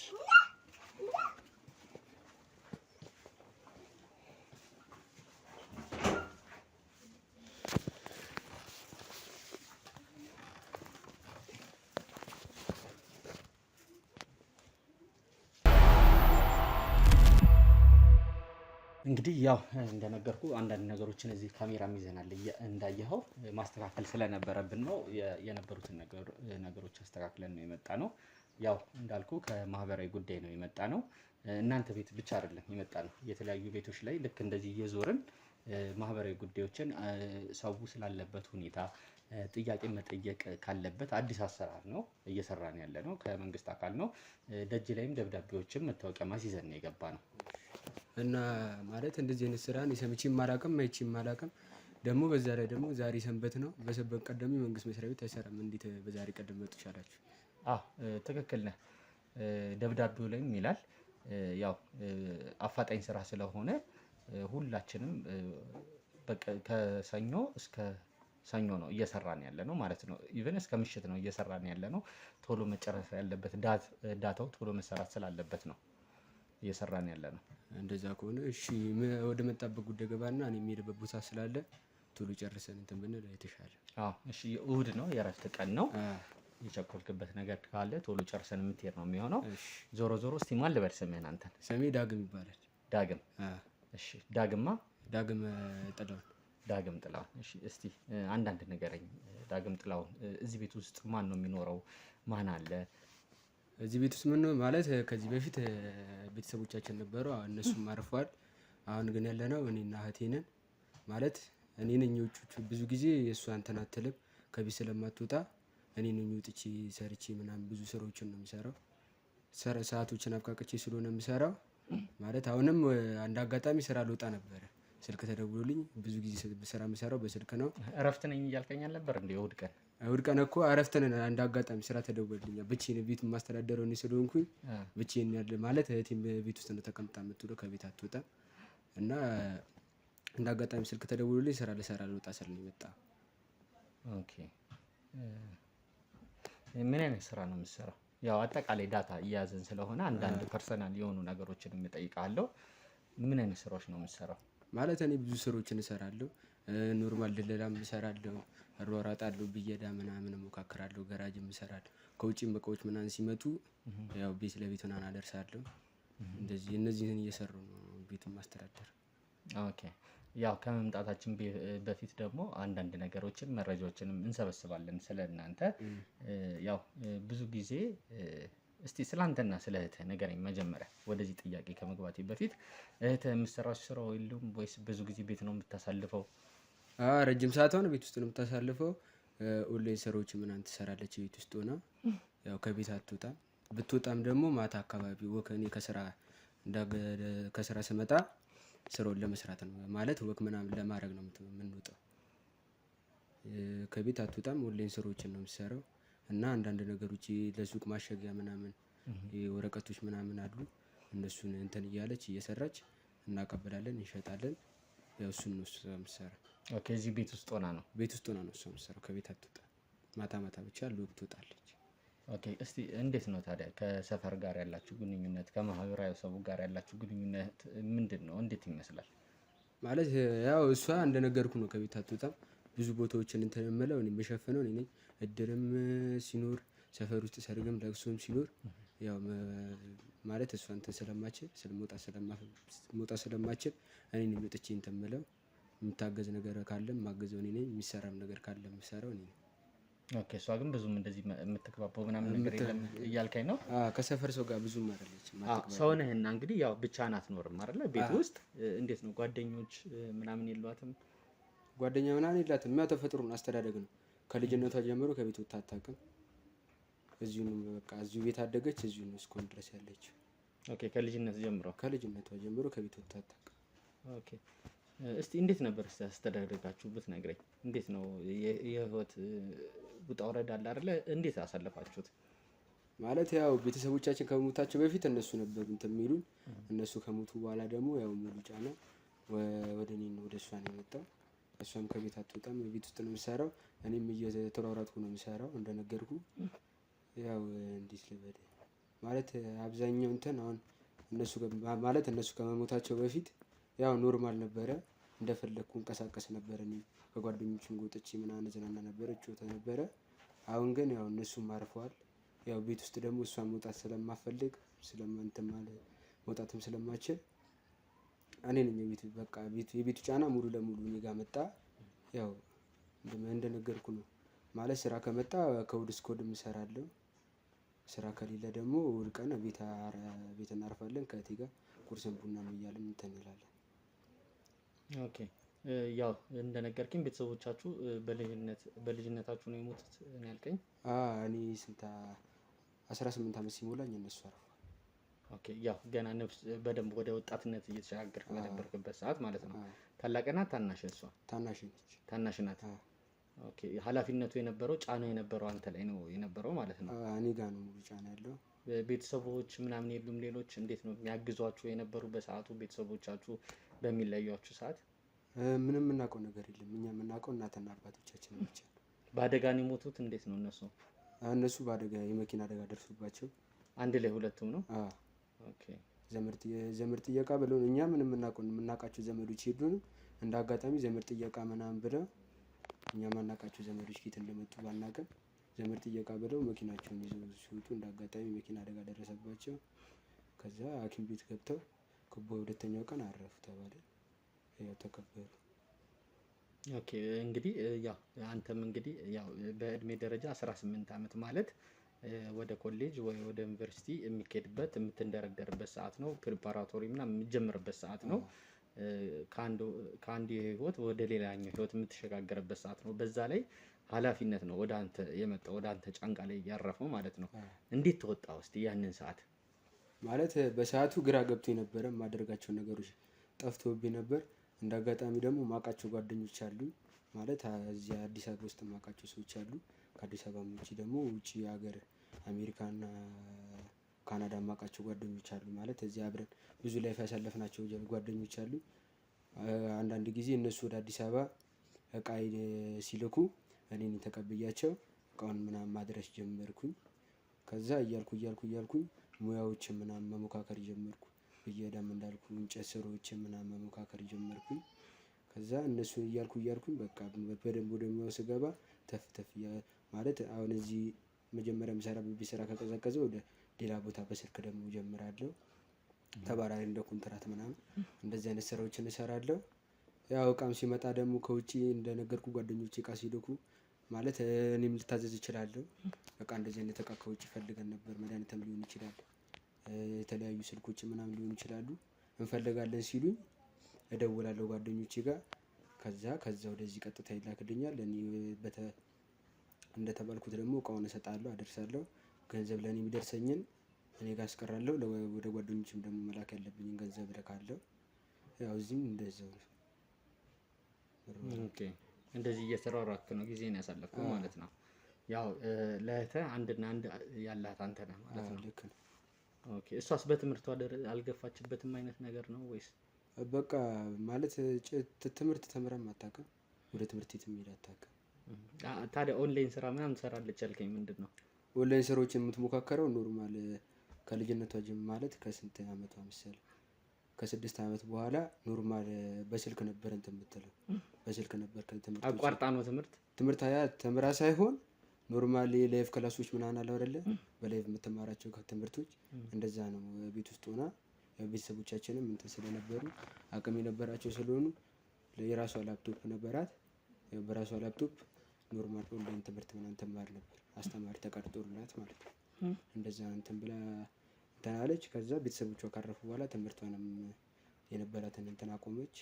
እንግዲህ ያው እንደነገርኩ አንዳንድ ነገሮችን እዚህ ካሜራ ይዘናል። እንዳየኸው ማስተካከል ስለነበረብን ነው የነበሩትን ነገሮች አስተካክለን ነው የመጣ ነው። ያው እንዳልኩ ከማህበራዊ ጉዳይ ነው የመጣ ነው። እናንተ ቤት ብቻ አይደለም የመጣ ነው። የተለያዩ ቤቶች ላይ ልክ እንደዚህ እየዞርን ማህበራዊ ጉዳዮችን ሰው ስላለበት ሁኔታ ጥያቄ መጠየቅ ካለበት አዲስ አሰራር ነው እየሰራን ያለ ነው። ከመንግስት አካል ነው። ደጅ ላይም ደብዳቤዎችን መታወቂያ ማስይዘን ነው የገባ ነው። እና ማለት እንደዚህ አይነት ስራ ነው ሰምቼም አላውቅም፣ አይቼም አላውቅም። ደግሞ በዛ ላይ ደግሞ ዛሬ ሰንበት ነው። በሰንበት ቀደም የመንግስት መስሪያ ቤት አይሰራም። እንዴት በዛሬ ቀደም መጡ ይቻላችሁ? አዎ ትክክል ነህ። ደብዳቤው ላይም ይላል ያው አፋጣኝ ስራ ስለሆነ ሁላችንም ከሰኞ እስከ ሰኞ ነው እየሰራን ያለ ነው ማለት ነው። ኢቨን እስከ ምሽት ነው እየሰራን ያለ ነው። ቶሎ መጨረስ ያለበት ዳታው ቶሎ መሰራት ስላለበት ነው እየሰራን ያለ ነው። እንደዛ ከሆነ እሺ ወደ መጣበት ጉዳይ ገባና እኔ የምሄድበት ቦታ ስላለ ቶሎ ጨርሰን እንትን ብንል የተሻለ። አዎ እሺ እሑድ ነው፣ የእረፍት ቀን ነው። የቸኮልክበት ነገር ካለ ቶሎ ጨርሰን የምትሄድ ነው የሚሆነው። ዞሮ ዞሮ እስቲ ማን ልበል ስምህን አንተን? ስሜ ዳግም ይባላል። ዳግም? እሺ ዳግማ? ዳግም ጥላሁን። ዳግም ጥላሁን። እሺ እስቲ አንዳንድ ንገረኝ ዳግም ጥላሁን። እዚህ ቤት ውስጥ ማን ነው የሚኖረው? ማን አለ እዚህ ቤት ውስጥ? ምን ማለት ከዚህ በፊት ቤተሰቦቻችን ነበሩ፣ እነሱም አርፈዋል። አሁን ግን ያለነው እኔና እህቴ ነን። ማለት እኔ ነኝ ውጪ ብዙ ጊዜ የእሷ እንትን አትልም፣ ከቤት ስለማትወጣ እኔ ነኝ ውጥቼ ሰርቼ ምናምን ብዙ ስራዎችን ነው የምሰራው። ሰዓቶችን አብቃቅቼ ስለሆነ የምሰራው። ማለት አሁንም አንድ አጋጣሚ ስራ ልወጣ ነበረ፣ ስልክ ተደውሎልኝ። ብዙ ጊዜ ስራ የምሰራው በስልክ ነው። እረፍት ነኝ እያልከኝ አልነበር እንዴ? እሑድ ቀን? እሑድ ቀን እኮ እረፍት ነን። አንድ አጋጣሚ ስራ ተደወልልኝ። ብቻዬን ቤት የማስተዳደረው እኔ ስለሆንኩኝ ብቻዬን ያለ ማለት እህቴም ቤት ውስጥ ነው ተቀምጣ የምትውለው፣ ከቤት አትወጣም። እና እንደ አጋጣሚ ስልክ ተደውሎልኝ ስራ ልሰራ ልወጣ ስል ነው የመጣ። ኦኬ ምን አይነት ስራ ነው የምትሰራው? ያው አጠቃላይ ዳታ እያያዘን ስለሆነ አንዳንድ ፐርሰናል የሆኑ ነገሮችን እጠይቃለሁ። ምን አይነት ስራዎች ነው የምትሰራው? ማለት እኔ ብዙ ስራዎችን እሰራለሁ። ኖርማል ድለላም እሰራለሁ፣ እሯሯጣለሁ፣ ብየዳ ምናምን እሞካክራለሁ፣ ገራጅም እሰራለሁ። ከውጭም እቃዎች ምናምን ሲመጡ ያው ቤት ለቤት ምናምን አደርሳለሁ። እንደዚህ እነዚህን እየሰሩ ነው ቤት ማስተዳደር። ኦኬ ያው ከመምጣታችን በፊት ደግሞ አንዳንድ ነገሮችን መረጃዎችንም እንሰበስባለን ስለ እናንተ። ያው ብዙ ጊዜ እስቲ ስለ አንተና ስለ እህትህ ንገረኝ መጀመሪያ፣ ወደዚህ ጥያቄ ከመግባቴ በፊት። እህትህ የምትሰራው ስራው የሉም ወይስ ብዙ ጊዜ ቤት ነው የምታሳልፈው? ረጅም ሰዓቷን ቤት ውስጥ ነው የምታሳልፈው። ኦንላይን ስራዎች ምናምን ትሰራለች ቤት ውስጥ ሆና። ያው ከቤት አትወጣም። ብትወጣም ደግሞ ማታ አካባቢ ወክ እኔ ከስራ ስመጣ ስራውን ለመስራት ነው ማለት ወክ ምናምን ለማድረግ ነው የምንወጣው። ከቤት አትወጣም። ኦንላይን ስራዎችን ነው የምትሰራው። እና አንዳንድ ነገሮች ለሱቅ ማሸጊያ ምናምን ወረቀቶች ምናምን አሉ፣ እነሱን እንትን እያለች እየሰራች እናቀበላለን፣ እንሸጣለን። ያው እሱን ነው እሷ የምትሰራው። ኦኬ እዚህ ቤት ውስጥ ሆና ነው? ቤት ውስጥ ሆና ነው እሷ የምትሰራው። ከቤት አትወጣም። ማታ ማታ ብቻ ልወቅ ትወጣለች። ኦኬ እስቲ እንዴት ነው ታዲያ ከሰፈር ጋር ያላችሁ ግንኙነት፣ ከማህበረሰቡ ጋር ያላችሁ ግንኙነት ምንድን ነው? እንዴት ይመስላል? ማለት ያው እሷ እንደነገርኩ ነው፣ ከቤት አትወጣም። ብዙ ቦታዎችን እንትን የምለው እኔ የምሸፍነው እኔ ነኝ። እድርም ሲኖር ሰፈር ውስጥ ሰርግም ለቅሶም ሲኖር ያው ማለት እሷ እንትን ስለማችል መውጣት ስለማችል እኔ ነኝ መጥቼ እንትን የምለው። የሚታገዝ ነገር ካለ ማገዘው እኔ ነኝ። የሚሰራም ነገር ካለ የምሰራው እኔ ነኝ። ኦኬ። እሷ ግን ብዙም እንደዚህ የምትግባባው ምናምን ነገር የለም እያልከኝ ነው? ከሰፈር ሰው ጋር ብዙም አይደለችም። ሰው ነህና እንግዲህ ያው ብቻህን አትኖርም አይደለ? ቤት ውስጥ እንዴት ነው? ጓደኞች ምናምን የሏትም? ጓደኛ ምናምን የላትም። ያው ተፈጥሮ ነው፣ አስተዳደግ ነው። ከልጅነቷ ጀምሮ ከቤት ወጥታ አታውቅም። እዚሁ ነው በቃ፣ እዚሁ ቤት አደገች፣ እዚሁ ነው እስካሁን ድረስ ያለችው። ኦኬ። ከልጅነቷ ጀምሮ ከቤት ወጥታ አታውቅም። ኦኬ። እስቲ እንዴት ነበር አስተዳደጋችሁ ብትነግረኝ? እንዴት ነው የህይወት ውጣ ውረድ አለ አይደለ? እንዴት አሳለፋችሁት? ማለት ያው ቤተሰቦቻችን ከመሞታቸው በፊት እነሱ ነበሩ እንትን የሚሉን። እነሱ ከሞቱ በኋላ ደግሞ ያው ሙሉ ጫና ወደ እኔ ነው፣ ወደ እሷ ነው የመጣው። እሷም ከቤት አትወጣም፣ ቤት ውስጥ ነው የምሰራው። እኔም እየተሯሯጥኩ ነው የምሰራው እንደነገርኩ። ያው እንዴት ልበል ማለት አብዛኛው እንትን አሁን እነሱ ከመሞታቸው በፊት ያው ኖርማል ነበረ፣ እንደፈለግኩ እንቀሳቀስ ነበር። እኔ ከጓደኞችም ጎጥቼ ምናምን ዝናና ነበረ፣ ጮተ ነበረ። አሁን ግን ያው እነሱም አርፈዋል። ያው ቤት ውስጥ ደግሞ እሷን መውጣት ስለማፈልግ ስለማንተም ማለት መውጣትም ስለማችል እኔ ነኝ የቤቱ ጫና ሙሉ ለሙሉ እኔ ጋር መጣ። ያው እንደነገርኩ ነው ማለት ስራ ከመጣ ከእሑድ እስከ እሑድ እሰራለሁ። ስራ ከሌለ ደግሞ እሑድ ቀን ቤት እናርፋለን። ከእህቴ ጋር ቁርስን ቡናም እያልን እንትን እንላለን። ኦኬ። ያው እንደነገርኩኝ ቤተሰቦቻችሁ በልጅነታችሁ ነው የሞቱት ነው ያልከኝ? እኔ 18 ዓመት ሲሞላኝ እነሱ አርፈዋል። ኦኬ። ያው ገና ነፍስ በደንብ ወደ ወጣትነት እየተሸጋገርክ በነበርክበት ሰዓት ማለት ነው። ታላቅ ናት ታናሽ? እሷ ታናሽ ናት። ኦኬ። ኃላፊነቱ የነበረው ጫናው የነበረው አንተ ላይ ነው የነበረው ማለት ነው? እኔ ጋር ነው ሙሉ ጫና ያለው። ቤተሰቦች ምናምን የሉም? ሌሎች እንዴት ነው የሚያግዟችሁ የነበሩ በሰዓቱ ቤተሰቦቻችሁ በሚለያችሁ ሰዓት? ምንም የምናውቀው ነገር የለም። እኛ የምናውቀው እናትና አባቶቻችን ብቻ። በአደጋ ነው የሞቱት? እንዴት ነው እነሱ? እነሱ በአደጋ የመኪና አደጋ ደርሶባቸው አንድ ላይ ሁለቱም ነው? ኦኬ። ዘመድ ጥየቃ ብለው እኛ ምንም የምናውቃቸው ዘመዶች ሄዱን እንደ አጋጣሚ ዘመድ ጥየቃ ምናምን ብለው እኛ ማናውቃቸው ዘመዶች ኬት እንደመጡ ባናውቅም ዘመድ ጥየቃ ብለው መኪናቸውን ይዘው ሲወጡ እንደ አጋጣሚ መኪና አደጋ ደረሰባቸው። ከዛ ሐኪም ቤት ገብተው በሁለተኛው ቀን አረፉ ተባለ። ያው ተቀበሩ። ኦኬ። እንግዲህ ያው አንተም እንግዲህ ያው በእድሜ ደረጃ 18 ዓመት ማለት ወደ ኮሌጅ ወይ ወደ ዩኒቨርሲቲ የሚኬድበት የምትንደረደርበት ሰዓት ነው። ፕሪፓራቶሪ ምናምን የምትጀምርበት ሰዓት ነው። ከአንድ ህይወት ወደ ሌላኛው ህይወት የምትሸጋገርበት ሰዓት ነው። በዛ ላይ ኃላፊነት ነው ወደ አንተ የመጣው፣ ወደ አንተ ጫንቃ ላይ ያረፈው ማለት ነው። እንዴት ተወጣው እስቲ ያንን ሰዓት? ማለት በሰዓቱ ግራ ገብቶ የነበረ ማደርጋቸው ነገሮች ጠፍቶብኝ ነበር። እንደ አጋጣሚ ደግሞ ማውቃቸው ጓደኞች አሉ። ማለት እዚህ አዲስ አበባ ውስጥ ማውቃቸው ሰዎች አሉ። ከአዲስ አበባ ውጪ ደግሞ ውጪ ሀገር አሜሪካና ካናዳ ማውቃቸው ጓደኞች አሉ። ማለት እዚህ አብረን ብዙ ላይፍ ያሳለፍናቸው ጓደኞች አሉ። አንዳንድ ጊዜ እነሱ ወደ አዲስ አበባ እቃ ሲልኩ እኔን ተቀብያቸው እቃውን ምናምን ማድረስ ጀመርኩኝ። ከዛ እያልኩኝ ሙያዎችን ምናምን መሞካከር ጀመርኩ። ብየዳም እንዳልኩ እንጨት ስራዎችን ምናምን መሞካከር ጀመርኩኝ። ከዛ እነሱ እያልኩኝ በቃ በደንብ ወደ ሙያው ስገባ ተፍ ማለት አሁን እዚህ መጀመሪያ የምሰራበት ቤት ስራ ከቀዘቀዘ ወደ ሌላ ቦታ በስልክ ደግሞ ጀምራለሁ። ተባራሪ እንደ ኮንትራት ምናምን እንደዚህ አይነት ስራዎችን እሰራለሁ። ያው እቃም ሲመጣ ደግሞ ከውጪ እንደነገርኩ ጓደኞቼ እቃ ሲልኩ ማለት እኔም ልታዘዝ እችላለሁ። በቃ እንደዚህ አይነት እቃ ከውጪ ፈልገን ነበር፣ መድኃኒትም ሊሆን ይችላል፣ የተለያዩ ስልኮች ምናምን ሊሆኑ ይችላሉ፣ እንፈልጋለን ሲሉኝ እደውላለሁ ጓደኞቼ ጋር። ከዛ ወደዚህ ቀጥታ ይላክልኛል። እኔ እንደተባልኩት ደግሞ እቃውን እሰጣለሁ፣ አደርሳለሁ። ገንዘብ ለእኔ የሚደርሰኝን እኔ ጋር አስቀራለሁ። ወደ ጓደኞችም ደግሞ መላክ ያለብኝን ገንዘብ እልካለሁ። ያው እዚህም እንደዛው ነው። ኦኬ። እንደዚህ እየተሯሯጥክ ነው ጊዜን ያሳለፍከው ማለት ነው። ያው ለእህትህ አንድና አንድ ያላት አንተ ነህ ማለት ነው። ልክ ነው። ኦኬ። እሷስ በትምህርቷ አልገፋችበትም አይነት ነገር ነው ወይስ? በቃ ማለት ትምህርት ተምራም አታውቅም፣ ወደ ትምህርት ቤት መሄድ አታውቅም። ታዲያ ኦንላይን ስራ ምናምን ትሰራለች ያልከኝ ምንድን ነው? ኦንላይን ስራዎችን የምትሞካከረው ኖርማል ከልጅነቷ ማለት ከስንት ዓመቷ መሰለህ? ከ6 ዓመት በኋላ ኖርማል በስልክ ነበር እንትን የምትለው። በስልክ ነበር ከትምህርት አቋርጣ ነው ትምህርት ተምራ ሳይሆን ኖርማል የላይፍ ክላሶች ምናምን አለ አይደለ? በላይፍ የምትማራቸው ትምህርቶች እንደዛ ነው። ቤት ውስጥ ሆና ያው ቤተሰቦቻችንም እንትን ስለነበሩ አቅም የነበራቸው ስለሆኑ የራሷ ላፕቶፕ ነበራት። ያው በራሷ ላፕቶፕ ኖርማል ኦንላይን ትምህርት ምናምን ትማር ነበር። አስተማሪ ተቀርጦላት ማለት ነው። እንደዛ እንትን ብላ እንትን አለች። ከዛ ቤተሰቦቿ ካረፉ በኋላ ትምህርቷንም የነበራትን እንትን አቆመች።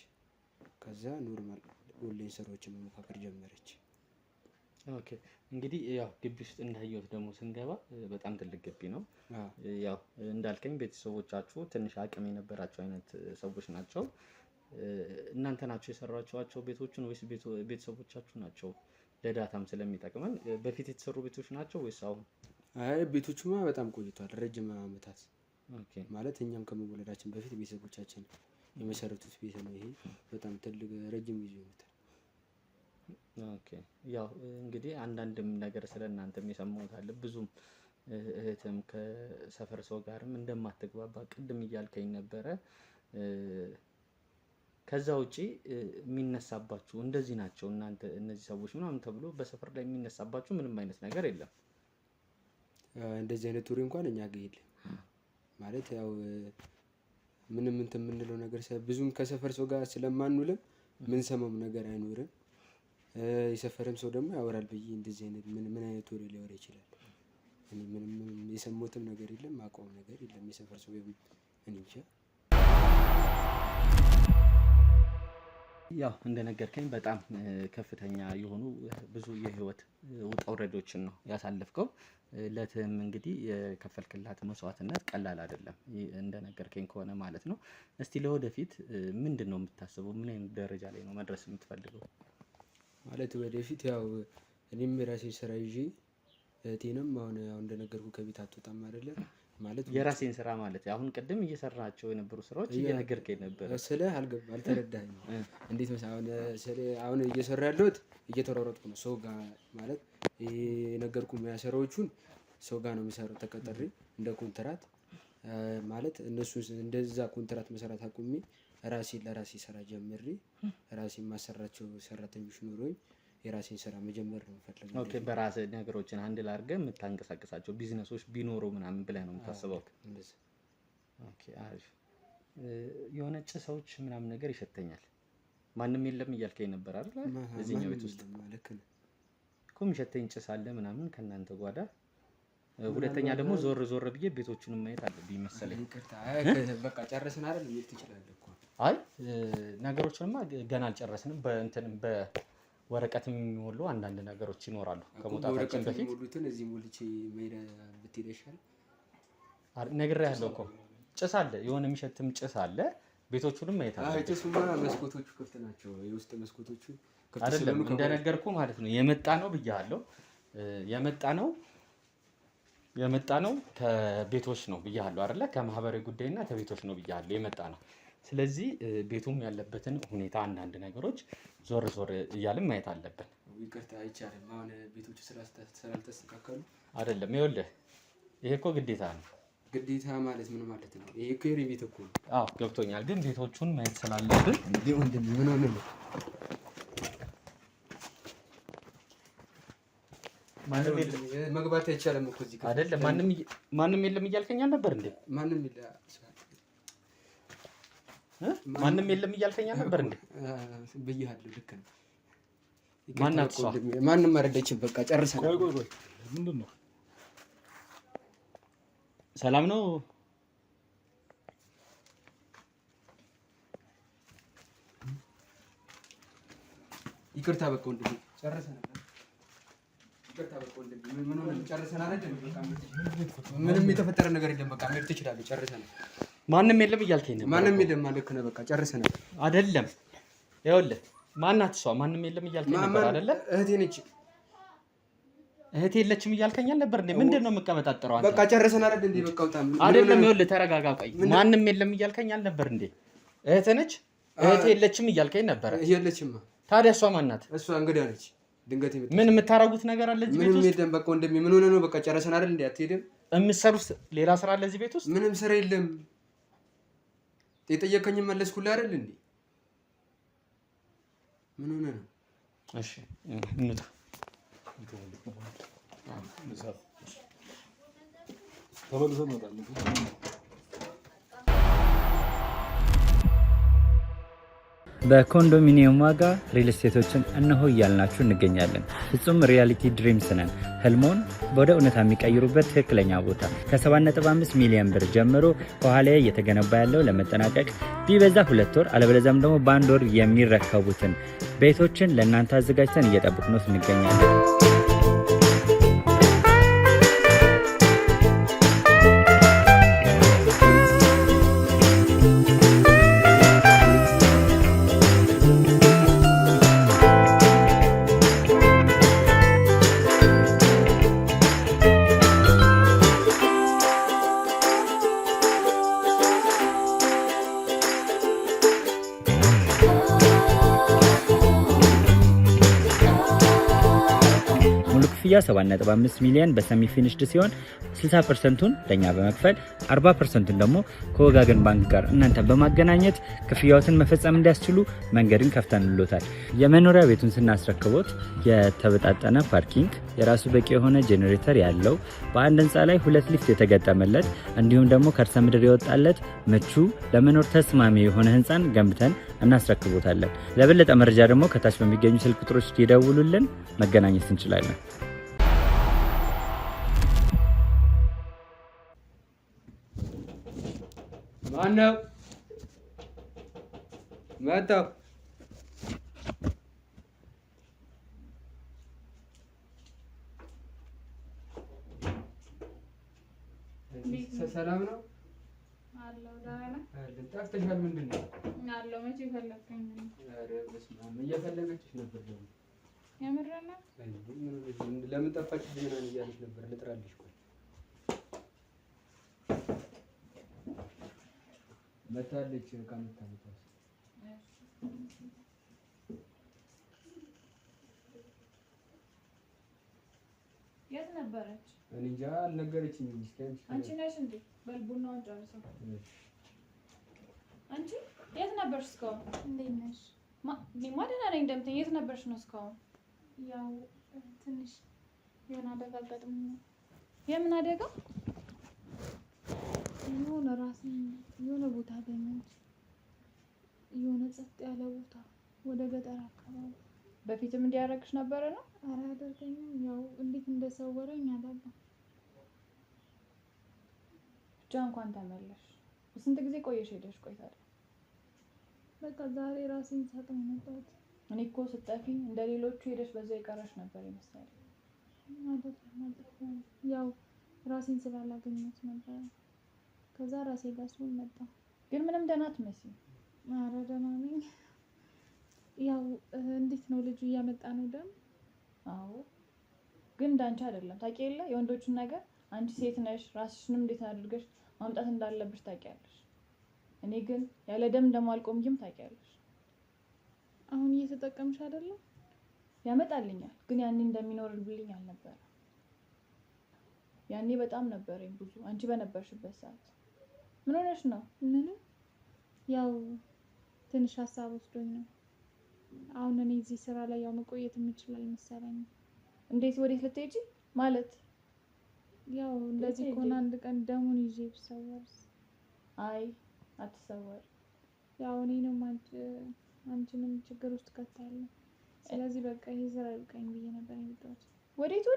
ከዛ ኖርማል ኦንላይን ስራዎችን መሞካከር ጀመረች። ኦኬ እንግዲህ ያው ግቢ ውስጥ እንዳየሁት ደግሞ ስንገባ በጣም ትልቅ ግቢ ነው። ያው እንዳልከኝ ቤተሰቦቻችሁ ትንሽ አቅም የነበራቸው አይነት ሰዎች ናቸው። እናንተ ናቸው የሰራችኋቸው ቤቶችን ወይስ ቤተሰቦቻችሁ ናቸው? ለዳታም ስለሚጠቅመን በፊት የተሰሩ ቤቶች ናቸው ወይስ አሁን? አይ ቤቶቹማ በጣም ቆይቷል፣ ረጅም አመታት። ኦኬ ማለት እኛም ከመወለዳችን በፊት ቤተሰቦቻችን የመሰረቱት ቤት ነው። ይሄ በጣም ትልቅ ረጅም ጊዜ ሆኖታል። ኦኬ ያው እንግዲህ አንዳንድም ነገር ስለእናንተም የሰማሁት አለ። ብዙም እህትም ከሰፈር ሰው ጋርም እንደማትግባባ ቅድም እያልከኝ ነበረ። ከዛ ውጪ የሚነሳባችሁ እንደዚህ ናቸው እናንተ እነዚህ ሰዎች ምናምን ተብሎ በሰፈር ላይ የሚነሳባችሁ ምንም አይነት ነገር የለም? እንደዚህ አይነት ወሬ እንኳን እኛ ጋር የለም። ማለት ያው ምንም እንትን የምንለው ነገር ብዙም ከሰፈር ሰው ጋር ስለማንውልም ምን ሰማም ነገር አይኖርም። የሰፈርም ሰው ደግሞ ያወራል ብዬ እንደዚህ አይነት ምን አይነት ወሬ ሊያወራ ይችላል? እኔ ምንም የሰማሁትም ነገር የለም፣ አውቀውም ነገር የለም። የሰፈር ሰው እኔ እንጃ። ያው እንደነገርከኝ በጣም ከፍተኛ የሆኑ ብዙ የህይወት ውጣ ውረዶችን ነው ያሳለፍከው። ለትም እንግዲህ የከፈልክላት መስዋዕትነት ቀላል አይደለም እንደነገርከኝ ከሆነ ማለት ነው። እስቲ ለወደፊት ምንድነው የምታስበው? ምን አይነት ደረጃ ላይ ነው መድረስ የምትፈልገው? ማለት ወደፊት ያው እኔም የራሴን ስራ ይዤ እህቴንም አሁን እንደነገርኩ ከቤት አትወጣም አይደለ? ማለት የራሴን ስራ ማለት አሁን ቅድም እየሰራቸው የነበሩ ስራዎች እየነገርከኝ ነበር። አልተረዳኸኝም? እንዴት መሰለህ አሁን እየሰራ ያለሁት እየተሯሯጥኩ ነው ሰው ጋር ማለት የነገርኩህ ሙያ ስራዎቹን ሰው ጋር ነው የሚሰራው ተቀጥሬ እንደ ኮንትራት ማለት እነሱ እንደዛ ኮንትራት መስራት አቁሜ ለራሴ ስራ ጀምሬ ራሴን ማሰራቸው ሰራተኞች ኖሮኝ የራሴን ስራ መጀመር ነው የምፈልገው። ኦኬ በራስህ ነገሮችን ሃንድል አድርገህ የምታንቀሳቅሳቸው ቢዝነሶች ቢኖሩ ምናምን ብለህ ነው የምታስበው? እንደዛ። ኦኬ አሪፍ። የሆነ ጭሶች ምናምን ነገር ይሸተኛል። ማንም የለም እያልከኝ ነበር አይደል? እዚህኛው ቤት ውስጥ ልክ ነህ እኮ የሚሸተኝ ጭስ አለ ምናምን ከእናንተ ጓዳ። ሁለተኛ ደግሞ ዞር ብዬ ቤቶቹንም ማየት አለብኝ መሰለኝ። ይቅርታ በቃ ጨረስን አይደል? ልትሄድ ትችላለህ እኮ። አይ ነገሮችንማ ገና አልጨረስንም። በእንትንም በወረቀት የሚሞሉ አንዳንድ ነገሮች ይኖራሉ ከመውጣታችን በፊት። ሙሉትን እዚህ ሙልቼ መሄድ ብትሄድ ይሻላል። ነግሬሃለሁ እኮ ጭስ አለ፣ የሆነ የሚሸትም ጭስ አለ። ቤቶቹንም ማየት አለብኝ። አይ ጭሱማ መስኮቶቹ ክፍት ናቸው። የውስጥ መስኮቶቹ ክፍት አይደለም እንደነገርኩ ማለት ነው። የመጣ ነው ብያለሁ። የመጣ ነው ከቤቶች ነው ብያለሁ አይደለ? ከማህበራዊ ጉዳይና ከቤቶች ነው ብያለሁ የመጣ ነው። ስለዚህ ቤቱም ያለበትን ሁኔታ አንዳንድ ነገሮች ዞር እያልን ማየት አለብን። ይቅርታ አይቻልም። አሁን ቤቶቹ ስላልተስተካከሉ አይደለም። ይኸውልህ ይሄ እኮ ግዴታ ነው። ግዴታ ማለት ምን ማለት ነው? ይሄ እኮ የኔ ቤት እኮ ነው። አዎ ገብቶኛል፣ ግን ቤቶቹን ማየት ስላለብን እንዴ ወንድም ምን ሆነ ነው? ማንም የለም መግባት አይቻልም እኮ እዚህ አይደለም። ማንም የለም እያልከኝ አልነበር እንዴ? ማንም የለም ማንም የለም እያልከኝ ነበር እንዴ? ብያለሁ። ልክ ነው። ማናት እሷ? ማንም አረዳችን። በቃ ጨርሰናል። ቆይ ምንድን ነው? ሰላም ነው? ይቅርታ በቃ ወንድም ጨርሰናል። ይቅርታ በቃ ወንድም ምን ሆነ? ጨርሰናል አይደል? በቃ ምንም የተፈጠረ ነገር የለም። በቃ መሄድ ትችላለህ። ጨርሰናል። ማንም የለም እያልከኝ ነበር። ማንም የለም ማለት ነው። በቃ ጨርሰናል። አይደለም ይኸውልህ፣ ማናት እሷ? ማንም የለም እያልከኝ ነበር አይደለ? እህቴ ነች። እህቴ የለችም እያልከኝ ነበር እንዴ? ምንድን ነው የምቀመጣጠረው አንተ? በቃ ጨርሰናል አይደል? እንዴ በቃ በጣም አይደለም። ይኸውልህ ተረጋጋ። ቆይ ማንም የለም እያልከኝ አልነበር እንዴ? እህቴ ነች። እህቴ የለችም እያልከኝ ነበር። የለችም። ታዲያ እሷ ማናት? እሷ እንግዳ ነች። ድንገት ይመጣ። ምን የምታረጉት ነገር አለ እዚህ ቤት ውስጥ? ምንም የለም። በቃ ወንድሜ ምን ሆነ ነው? በቃ ጨርሰናል አይደል? እንዴ አትሄድም? የምትሰሩት ሌላ ስራ አለ እዚህ ቤት ውስጥ? ምንም ስራ የለም። የጠየቀኝን መለስኩልህ አይደል እንዴ? ምን ሆነ ነው? እሺ እንውጣ። ተመልሰን እንመጣለን። በኮንዶሚኒየም ዋጋ ሪል ስቴቶችን እነሆ እያልናችሁ እንገኛለን። ፍጹም ሪያሊቲ ድሪምስ ነን። ህልሞን ወደ እውነታ የሚቀይሩበት ትክክለኛ ቦታ ከ7.5 ሚሊዮን ብር ጀምሮ ከኋላ እየተገነባ ያለው ለመጠናቀቅ ቢበዛ 2 ወር አለበለዚያም ደግሞ በ1 ወር የሚረከቡትን ቤቶችን ለእናንተ አዘጋጅተን እየጠበቅነው እንገኛለን። ክፍያ 7.5 ሚሊዮን በሰሚ ፊኒሽድ ሲሆን 60%ቱን ለኛ በመክፈል 40%ቱን ደግሞ ከወጋገን ባንክ ጋር እናንተ በማገናኘት ክፍያዎትን መፈጸም እንዲያስችሉ መንገድን ከፍተንሎታል። የመኖሪያ ቤቱን ስናስረክቦት የተበጣጠነ ፓርኪንግ፣ የራሱ በቂ የሆነ ጄኔሬተር ያለው በአንድ ህንፃ ላይ 2 ሊፍት የተገጠመለት እንዲሁም ደግሞ ከርሰ ምድር የወጣለት ምቹ ለመኖር ተስማሚ የሆነ ህንፃን ገንብተን እናስረክቦታለን። ለበለጠ መረጃ ደግሞ ከታች በሚገኙ ስልክ ቁጥሮች ይደውሉልን፣ መገናኘት እንችላለን። ማነው መጣው? ሰላም ነው አለው። ዳና ጠፍተሻል። ምንድን ነው አለው? መቼ ፈለከኝ? ኧረ በስመ አብ እየፈለገችሽ ነበር። ደግሞ የምርና ለምን ጠፋች? ዜና እያለች ነበር። ልጥራልሽ። ቆይ መታለች። ካመጣሁት የት ነበረች? እኔ እንጃ አልነገረችኝም። እስኪ አንቺ ነሽ እንዴ? በልቡናውን ጨርሰው። አንቺ የት ነበርሽ እስካሁን? እንዴት ነሽ? እኔማ ደህና ነኝ። እንደምትይኝ የት ነበርሽ ነው እስካሁን? ያው ትንሽ የሆነ አደጋ አጋጥሞ ነው። የምን አደጋ? የሆነ ራሴን የሆነ ቦታ አገኘሁት። የሆነ ጸጥ ያለ ቦታ ወደ ገጠር አካባቢ። በፊትም እንዲያደርግሽ ነበረ ነው? ኧረ አያደርገኝም። ያው እንዴት እንደሰወረኝ አላውቅም። ብቻ እንኳን ተመለሽ። ስንት ጊዜ ቆየሽ ሄደሽ? ቆይታለሽ? በቃ ዛሬ ራሴን ሳጠው መጣሁት። እኔ እኮ ስጠፊ እንደ ሌሎቹ ሄደሽ በዛ የቀረሽ ነበር ይመስላል። አይደለም፣ ያው ራሴን ስላላገኘሁት ነበር። ከዛ ራሴ ጋር ስሆን መጣ። ግን ምንም ደህና አትመስይም። ኧረ ደህና ነኝ። ያው እንዴት ነው ልጁ እያመጣ ነው ደም? አዎ፣ ግን እንዳንቺ አይደለም። ታውቂ የለ የወንዶቹን ነገር። አንቺ ሴት ነሽ፣ ራስሽንም እንዴት አድርገሽ ማምጣት እንዳለብሽ ታውቂያለሽ። እኔ ግን ያለ ደም እንደማልቆምም ታውቂያለሽ። አሁን እየተጠቀምሽ አይደለም? ያመጣልኛል፣ ግን ያኔ እንደሚኖርልኝ አልነበረ። ያኔ በጣም ነበረኝ ብዙ፣ አንቺ በነበርሽበት ሰዓት። ምን ሆነሽ ነው? ምንም፣ ያው ትንሽ ሀሳብ ወስዶኝ ነው። አሁን እኔ እዚህ ስራ ላይ ያው መቆየት የምችል አልመሰለኝም። እንዴት? ወዴት ልትሄጂ ማለት? ያው እንደዚህ ከሆነ አንድ ቀን ደሙን ይዤ ብሰወርስ? አይ አትሰወር። ያው እኔንም አንቺንም ችግር ውስጥ ከታለሁ። ስለዚህ በቃ ይሄ ስራ ይብቃኝ ብዬ ነበር የመጣሁት። ወዴት?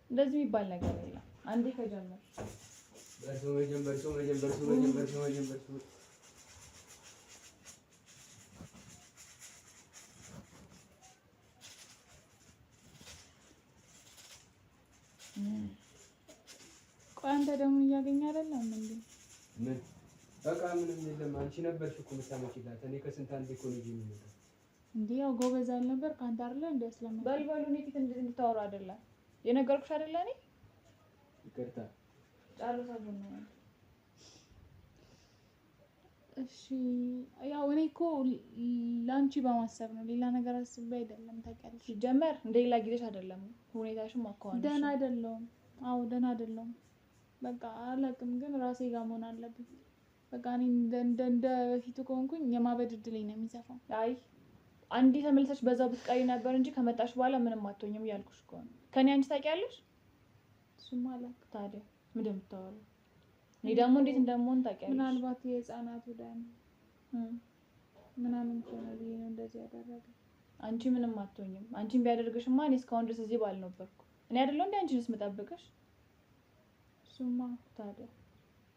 እንደዚህ የሚባል ነገር የለም። አንዴ ከጀመርሽ በርሶ መጀመር ቆይ አንተ ደግሞ እያገኘ አይደለም እንዴ? ምን በቃ ምንም የለም። አንቺ ነበርሽ እኮ የምታመጪላት። እኔ ከስንት አንዴ እኮ ነው የሚመጣው። እንዴ ያው ጎበዝ አልነበር ካንተ አይደለ እንዴ? ስለምን በልበሉ እኔ ፊት እንድታወሩ አይደለም የነገርኩሽ አይደለ? እኔ ይቅርታ ጨርሰው ነው። እሺ ያው እኔ እኮ ላንቺ በማሰብ ነው፣ ሌላ ነገር አስቤ አይደለም። ታውቂያለሽ፣ ሲጀመር እንደሌላ ጊዜሽ አይደለም። ሁኔታሽም አኳኋንሽ ደህና አይደለሁም። አዎ ደህና አይደለሁም። በቃ አላውቅም፣ ግን ራሴ ጋር መሆን አለብኝ። በቃ እኔ እንደ በፊቱ ከሆንኩኝ የማበድ እድሌ ነው የሚሰፋው። አይ አንዴ ተመልሰሽ በዛው ብትቀሪ ነበር እንጂ ከመጣሽ በኋላ ምንም አትሆኝም እያልኩሽ እኮ ነው። ከኔ አንቺ ታውቂያለሽ። እሱማ አላውቅም። ታዲያ ምንድን ነው የምታወራው? እኔ ደግሞ እንዴት እንደምሆን ታውቂያለሽ? ምናልባት የህፃናቱ ደም ምናምን ከሆነ ብዬ ነው እንደዚህ ያደረገ። አንቺ ምንም አትሆኝም። አንቺን ቢያደርግሽማ እኔ እስካሁን ድረስ እዚህ ባልነበርኩ። እኔ አይደለሁ እንዴ አንቺንስ የምጠብቅሽ? እሱማ ታዲያ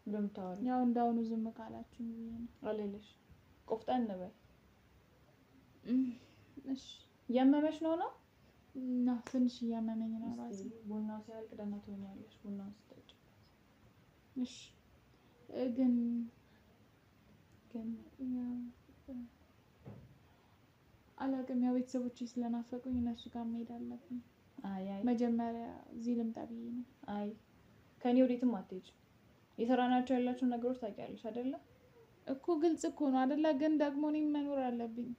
ምንድን ነው የምታወሪው? ያው እንዳሁኑ ዝም ካላችሁ ብዬ ነው። አልልሽ። ቆፍጠን በይ። እሺ እያመመሽ ነው? እና ትንሽ እያመመኝ ነው ራሴ። ቡናው ሲያልቅ ደህና ትሆኛለሽ። ቡናውን ስጠጪ። እሺ ግን አላውቅም። ያው ቤተሰቦቼ ስለናፈቁኝ እነሱ ጋር መሄድ አለብኝ። አይ መጀመሪያ እዚህ ልምጣ ብዬ ነው። አይ ከኔ ወዴትም አትሄጂም። የሰራናቸው ያላቸውን ነገሮች ታውቂያለሽ አይደለ? እኮ ግልጽ እኮ ነው አይደለ? ግን ደግሞ እኔም መኖር አለብኝ።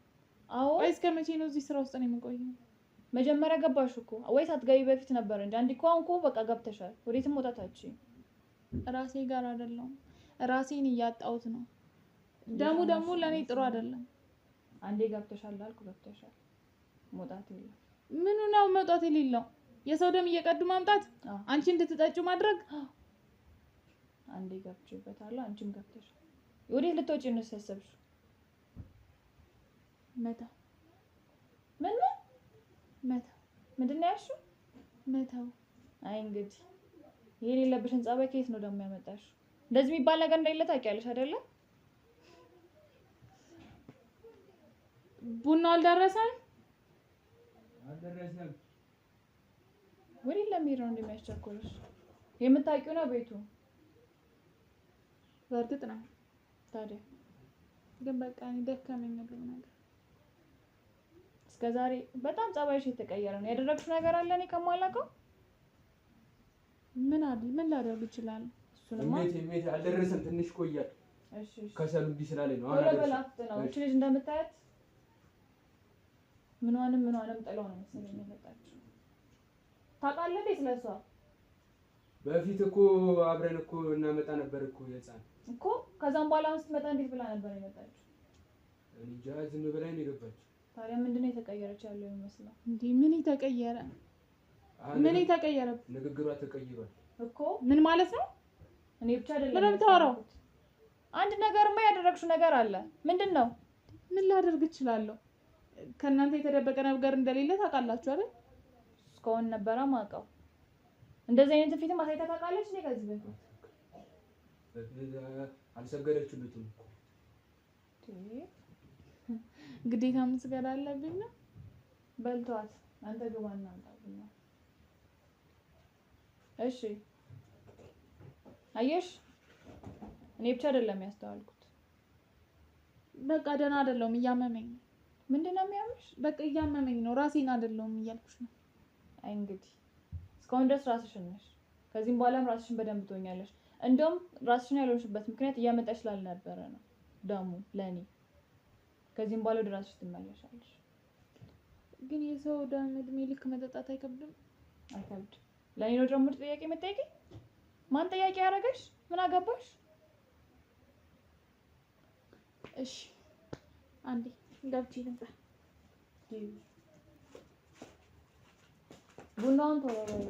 አዎ። ወይስ ከመቼ ነው እዚህ ስራ ውስጥ ነው የምቆየው? መጀመሪያ ገባሽ እኮ ወይስ አትገቢ በፊት ነበር እንጂ አንዴ እኮ አሁን እኮ በቃ ገብተሻል። ወዴትም መውጣት አትችይም። ራሴ ጋር አይደለሁም። ራሴን እያጣሁት ነው። ደግሞ ለኔ ጥሩ አይደለም። አንዴ ገብተሻል አልኩ ገብተሻል። መውጣት የለም። ምኑ ነው መውጣት የሌለው? የሰው ደም እየቀዱ ማምጣት፣ አንቺ እንድትጠጪ ማድረግ። አንዴ ገብቼበታለሁ፣ አንቺም ገብተሻል። ወዴት ልትወጪ ነው ያሰብሽው? መተው። ምን መተው? ምንድን ነው ያልሽው? መተው። አይ እንግዲህ ይሄን የሌለብሽን ጸባይ ከየት ነው ደግሞ ያመጣሽው? እንደዚህ የሚባል ነገር እንደሌለ ታውቂያለሽ አይደለ? ቡናው አልደረሰም? አልደረሰም። ወዴት ለመሄድ ነው እንደሚያስቸኩልሽ? የምታውቂው ነው ቤቱ። በእርግጥ ነው። ታዲያ ግን በቃ እኔ ደከመኝ ሁሉ ነገር። እስከዛሬ በጣም ጸባይሽ የተቀየረ ነው። ያደረግሽው ነገር አለ እኔ ከማላውቀው? ምን ላደርግ እችላለሁ? እሱንማ እንዴት አልደረሰም? ትንሽ ቆያል። እሺ ከሰሉ እንዲህ ስላለኝ ነው። ወደ በላፍት ነው። እቺ ልጅ እንደምታያት ምኗንም ጥለው ነው መሰለኝ የመጣችው። ታውቃለህ እንዴ ስለሷ? በፊት እኮ አብረን እኮ እናመጣ ነበር እኮ የህፃን እኮ። ከዛም በኋላ አሁን ስትመጣ እንዴት ብላ ነበር የመጣችው? እንጃ ዝም ብላ ነው የገባችው። ታዲያ ምንድን ነው የተቀየረች ያለው የሚመስለው? እንዴ ምን ተቀየረ? ምን ተቀየረ? ንግግሯ ተቀይሯል እኮ። ምን ማለት ነው? እኔ ብቻ አይደለም ምንም ታወራው። አንድ ነገርማ ያደረግሽው ነገር አለ። ምንድን ነው? ምን ላደርግ እችላለሁ? ከእናንተ የተደበቀ ነገር እንደሌለ ታውቃላችሁ አይደል? እስካሁን ነበረ ማውቀው። እንደዚህ አይነት ፊት ማሳይታ ታውቃለች እኔ ከዚህ በፊት አልሰገደችልኝም እኮ። ግዴታ መስገድ አለብኝ ነው? በልቷት አንተ ግባና አንጣብኛ። እሺ አየሽ፣ እኔ ብቻ አይደለም ያስተዋልኩት። በቃ ደህና አይደለሁም፣ እያመመኝ ነው። ምንድን ነው የሚያምሽ? በቃ እያመመኝ ነው፣ ራሴን አይደለሁም እያልኩሽ ነው። አይ እንግዲህ እስካሁን ድረስ ራስሽን ነሽ። ከዚህም በኋላም ራስሽን በደንብ ትሆኛለሽ። እንደውም ራስሽን ያልሆንሽበት ምክንያት እያመጣሽ ስላልነበረ ነው ደሙ ለኔ። ከዚህም በኋላ ወደ ራስሽ ትመለሻለሽ። ግን የሰው ደም እድሜ ልክ መጠጣት አይከብድም? አይከብድም። ለኔ ነው ጨምር ጥያቄ የምትጠይቂኝ? ማን ጥያቄ ያደረገሽ? ምን አገባሽ? እሺ አንዴ ገብቼ ልምጣ። ቡናውን ቶሎ በይ።